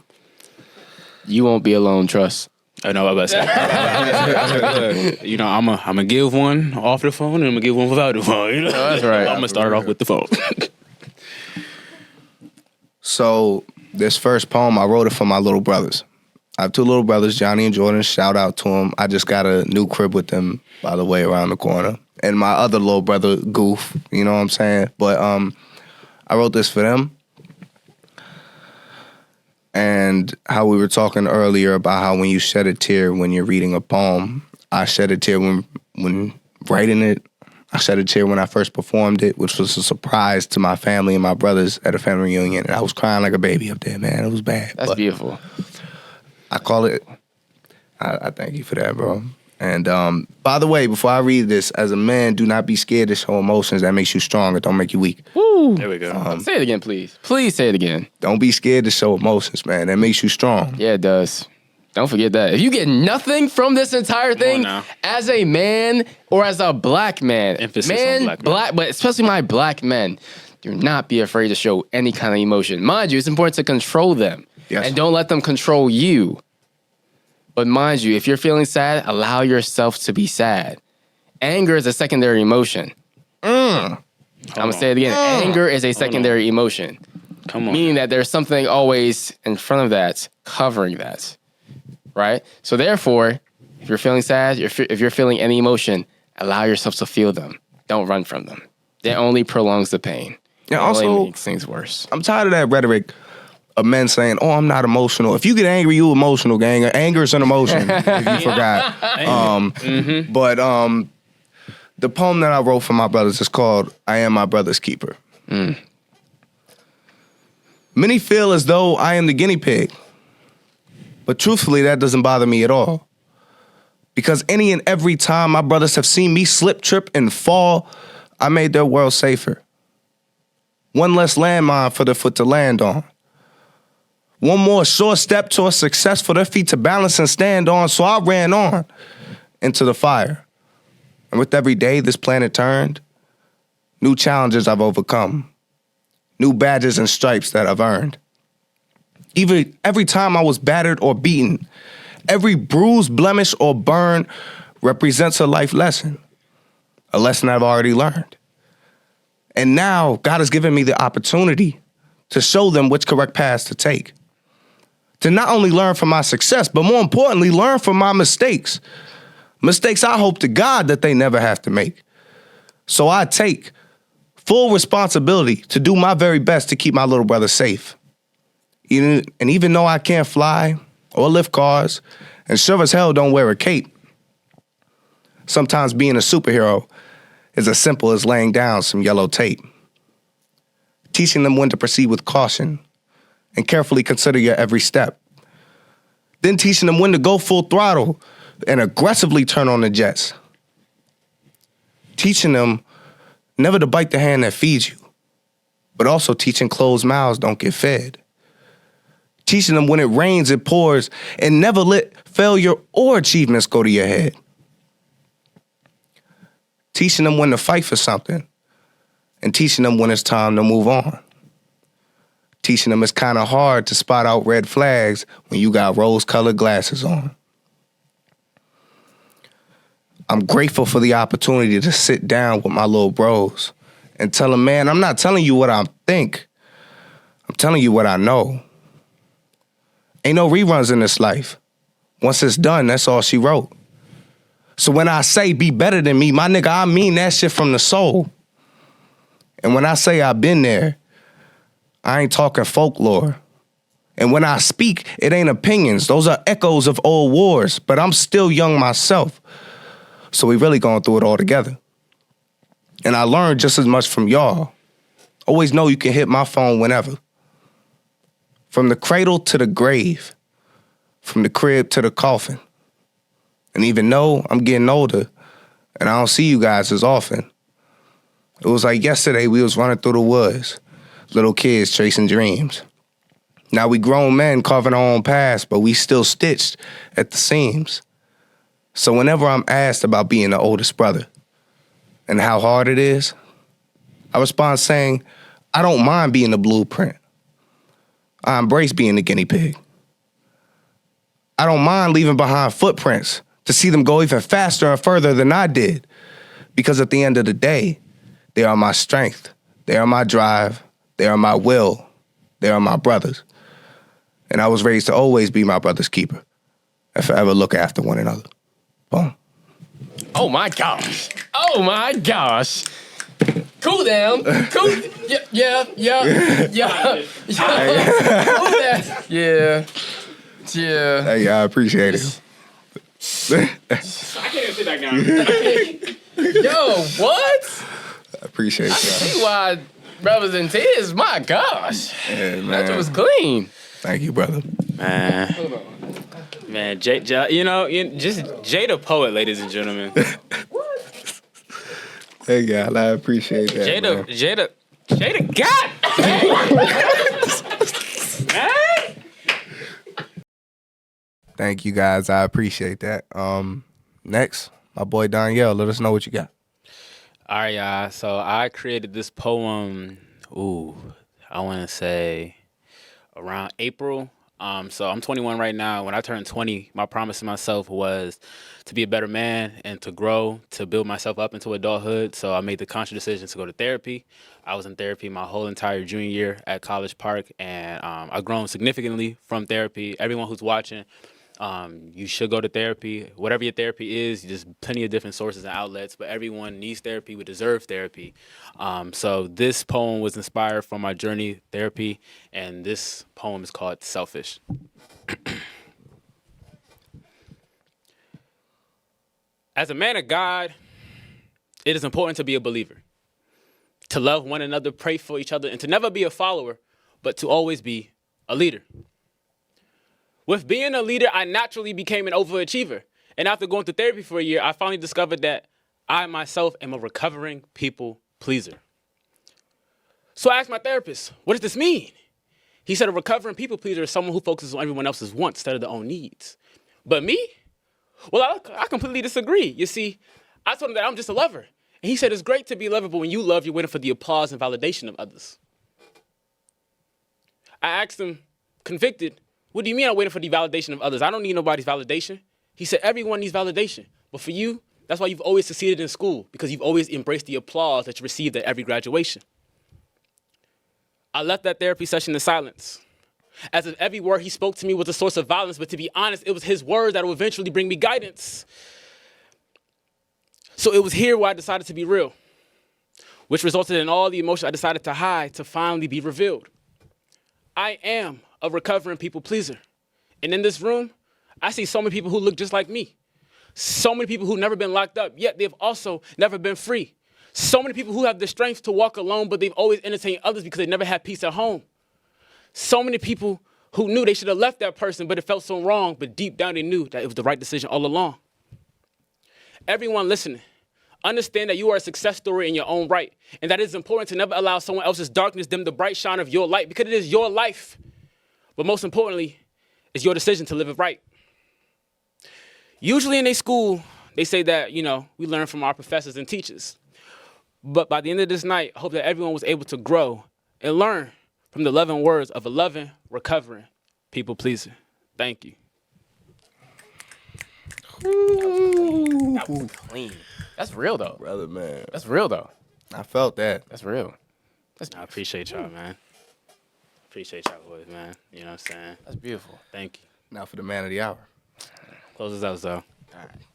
You won't be alone, trust. I know what I was about to say. You know, I'm gonna give one off the phone and I'm gonna give one without the phone. You know? That's right. I'm gonna start off with the phone. So this first poem, I wrote it for my little brothers. I have 2 little brothers, Johnny and Jordan. Shout out to them. I just got a new crib with them, by the way, around the corner. And my other little brother, Goof. You know what I'm saying? But I wrote this for them. And how we were talking earlier about how when you shed a tear when you're reading a poem, I shed a tear when writing it. I shed a tear when I first performed it, which was a surprise to my family and my brothers at a family reunion. And I was crying like a baby up there, man. It was bad. That's beautiful. I call it, I thank you for that, bro. And by the way, before I read this, as a man, do not be scared to show emotions. That makes you strong. It don't make you weak. Woo. There we go. Say it again, please. Please say it again. Don't be scared to show emotions, man. That makes you strong. Yeah, it does. Don't forget that. If you get nothing from this entire thing, as a man or as a black man, emphasis on black men. but especially my black men, do not be afraid to show any kind of emotion. Mind you, it's important to control them. Yes. And don't let them control you. But mind you, if you're feeling sad, allow yourself to be sad. Anger is a secondary emotion. I'm going to say it again. Anger is a secondary emotion. Come on. Meaning that there's something always in front of that, covering that. Right? So therefore, if you're feeling sad, if you're feeling any emotion, allow yourself to feel them. Don't run from them. It only prolongs the pain. Yeah, it also only makes things worse. I'm tired of that rhetoric of men saying, "Oh, I'm not emotional." If you get angry, you emotional, gang. Anger is an emotion. If you forgot. But the poem that I wrote for my brothers is called "I Am My Brother's Keeper." Many feel as though I am the guinea pig, but truthfully, that doesn't bother me at all. Because any and every time my brothers have seen me slip, trip, and fall, I made their world safer. One less landmine for their foot to land on. One more sure step towards success for their feet to balance and stand on, so I ran on into the fire. And with every day this planet turned, new challenges I've overcome, new badges and stripes that I've earned. Even every time I was battered or beaten, every bruise, blemish, or burn represents a life lesson, a lesson I've already learned. And now God has given me the opportunity to show them which correct paths to take. To not only learn from my success, but more importantly, learn from my mistakes. Mistakes I hope to God that they never have to make. So I take full responsibility to do my very best to keep my little brother safe. Even though I can't fly or lift cars, and sure as hell don't wear a cape, sometimes being a superhero is as simple as laying down some yellow tape. Teaching them when to proceed with caution and carefully consider your every step. Then teaching them when to go full throttle and aggressively turn on the jets. Teaching them never to bite the hand that feeds you, but also teaching closed mouths don't get fed. Teaching them when it rains, it pours, and never let failure or achievements go to your head. Teaching them when to fight for something, and teaching them when it's time to move on. Teaching them it's kind of hard to spot out red flags when you got rose-colored glasses on. I'm grateful for the opportunity to sit down with my little bros and tell them, man, I'm not telling you what I think. I'm telling you what I know. Ain't no reruns in this life. Once it's done, that's all she wrote. So when I say be better than me, my nigga, I mean that shit from the soul. And when I say I've been there, I ain't talking folklore. And when I speak, it ain't opinions. Those are echoes of old wars, but I'm still young myself. So we really going through it all together. And I learned just as much from y'all. Always know you can hit my phone whenever. From the cradle to the grave, from the crib to the coffin. And even though I'm getting older and I don't see you guys as often, it was like yesterday we was running through the woods, little kids chasing dreams. Now we grown men carving our own paths, but we still stitched at the seams. So whenever I'm asked about being the oldest brother and how hard it is, I respond saying, I don't mind being the blueprint. I embrace being the guinea pig. I don't mind leaving behind footprints to see them go even faster and further than I did. Because at the end of the day, they are my strength. They are my drive. They are my will. They are my brothers. And I was raised to always be my brother's keeper and forever look after one another. Boom. Oh my gosh. Oh my gosh. Cool down. Cool. Yeah. Cool down. Yeah. Hey, I appreciate it. I can't even sit back down. Yo, what? I appreciate y'all. See why brothers in tears? My gosh. Yeah, man. That was clean. Thank you, brother. Man, Jay, just Jay the poet, ladies and gentlemen. Hey, God, I appreciate that. Jay the God. Man. Thank you, guys. I appreciate that. Next, my boy Danielle. Let us know what you got. All right, y'all. So I created this poem. I want to say around April. So I'm 21 right now. When I turned 20, my promise to myself was to be a better man and to grow, to build myself up into adulthood. So I made the conscious decision to go to therapy. I was in therapy my whole entire junior year at College Park, and I've grown significantly from therapy. Everyone who's watching, you should go to therapy. Whatever your therapy is, there's plenty of different sources and outlets, but everyone needs therapy. We deserve therapy. So this poem was inspired from my journey therapy, and this poem is called Selfish. As a man of God, it is important to be a believer, to love one another, pray for each other, and to never be a follower, but to always be a leader. With being a leader, I naturally became an overachiever. And after going through therapy for a year, I finally discovered that I myself am a recovering people pleaser. So I asked my therapist, what does this mean? He said a recovering people pleaser is someone who focuses on everyone else's wants instead of their own needs. But me? Well, I completely disagree. You see, I told him that I'm just a lover. And he said it's great to be a lover, but when you love, you're waiting for the applause and validation of others. I asked him, convicted, what do you mean I'm waiting for the validation of others? I don't need nobody's validation. He said, everyone needs validation. But for you, that's why you've always succeeded in school, because you've always embraced the applause that you received at every graduation. I left that therapy session in silence, as if every word he spoke to me was a source of violence, but to be honest, it was his words that would eventually bring me guidance. So it was here where I decided to be real, which resulted in all the emotion I decided to hide to finally be revealed. I am a recovering people pleaser. And in this room, I see so many people who look just like me. So many people who've never been locked up, yet they've also never been free. So many people who have the strength to walk alone, but they've always entertained others because they never had peace at home. So many people who knew they should have left that person, but it felt so wrong, but deep down they knew that it was the right decision all along. Everyone listening, understand that you are a success story in your own right, and that it's important to never allow someone else's darkness dim the bright shine of your light, because it is your life. But most importantly, it's your decision to live it right. Usually in a school, they say that, we learn from our professors and teachers. But by the end of this night, I hope that everyone was able to grow and learn from the 11 words of a loving, recovering people pleaser. Thank you. That was clean. That's real, though. Brother, man. That's real, though. I felt that. That's real. I appreciate y'all, man. Appreciate y'all boys, man. You know what I'm saying? That's beautiful. Thank you. Now for the man of the hour. Close this out, though.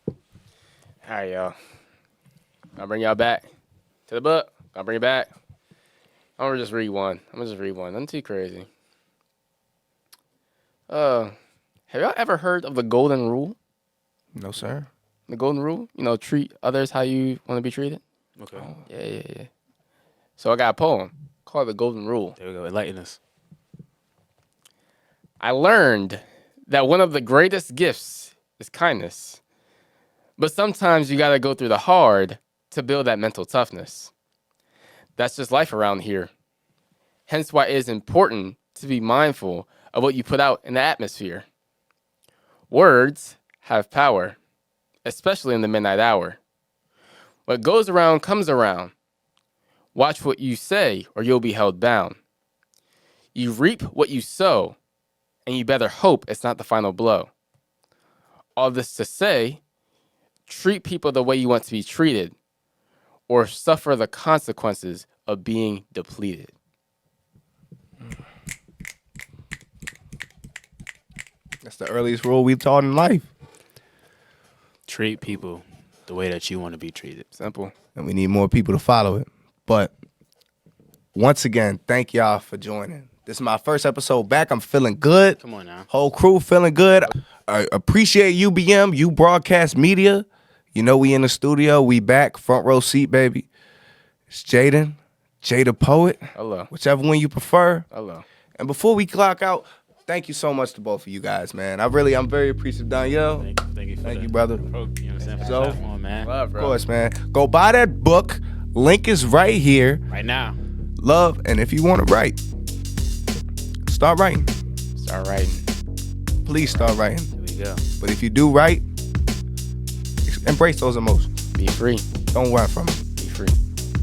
All right, y'all. I'll bring y'all back to the book. I'll bring it back. I'm gonna just read one. Nothing too crazy. Have y'all ever heard of the golden rule? No, sir. The golden rule? Treat others how you want to be treated. Okay. Yeah. So I got a poem called The Golden Rule. There we go. Enlighten us. I learned that one of the greatest gifts is kindness. But sometimes you got to go through the hard to build that mental toughness. That's just life around here. Hence why it is important to be mindful of what you put out in the atmosphere. Words have power, especially in the midnight hour. What goes around comes around. Watch what you say or you'll be held bound. You reap what you sow, and you better hope it's not the final blow. all this to say, treat people the way you want to be treated, or suffer the consequences of being depleted. That's the earliest rule we've taught in life. Treat people the way that you want to be treated. Simple. And we need more people to follow it. But once again, thank y'all for joining. This is my first episode back. I'm feeling good. Come on now. Whole crew feeling good. I appreciate UBM, you broadcast media. You know we in the studio. We back. Front row seat, baby. It's Jaden, Jada Poet. Hello. Whichever one you prefer. Hello. And before we clock out, thank you so much to both of you guys, man. I'm very appreciative, Danielle. Thank you, brother. You know what I'm saying? So, Platform, man. Love, Of bro. course, man. Go buy that book. Link is right here. Right now. Love, and if you want to write, start writing. Start writing. Please start writing. Here we go. But if you do write, embrace those emotions. Be free. Don't run from them. Be free.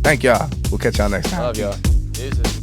Thank y'all. We'll catch y'all next time. Love y'all. Deuces.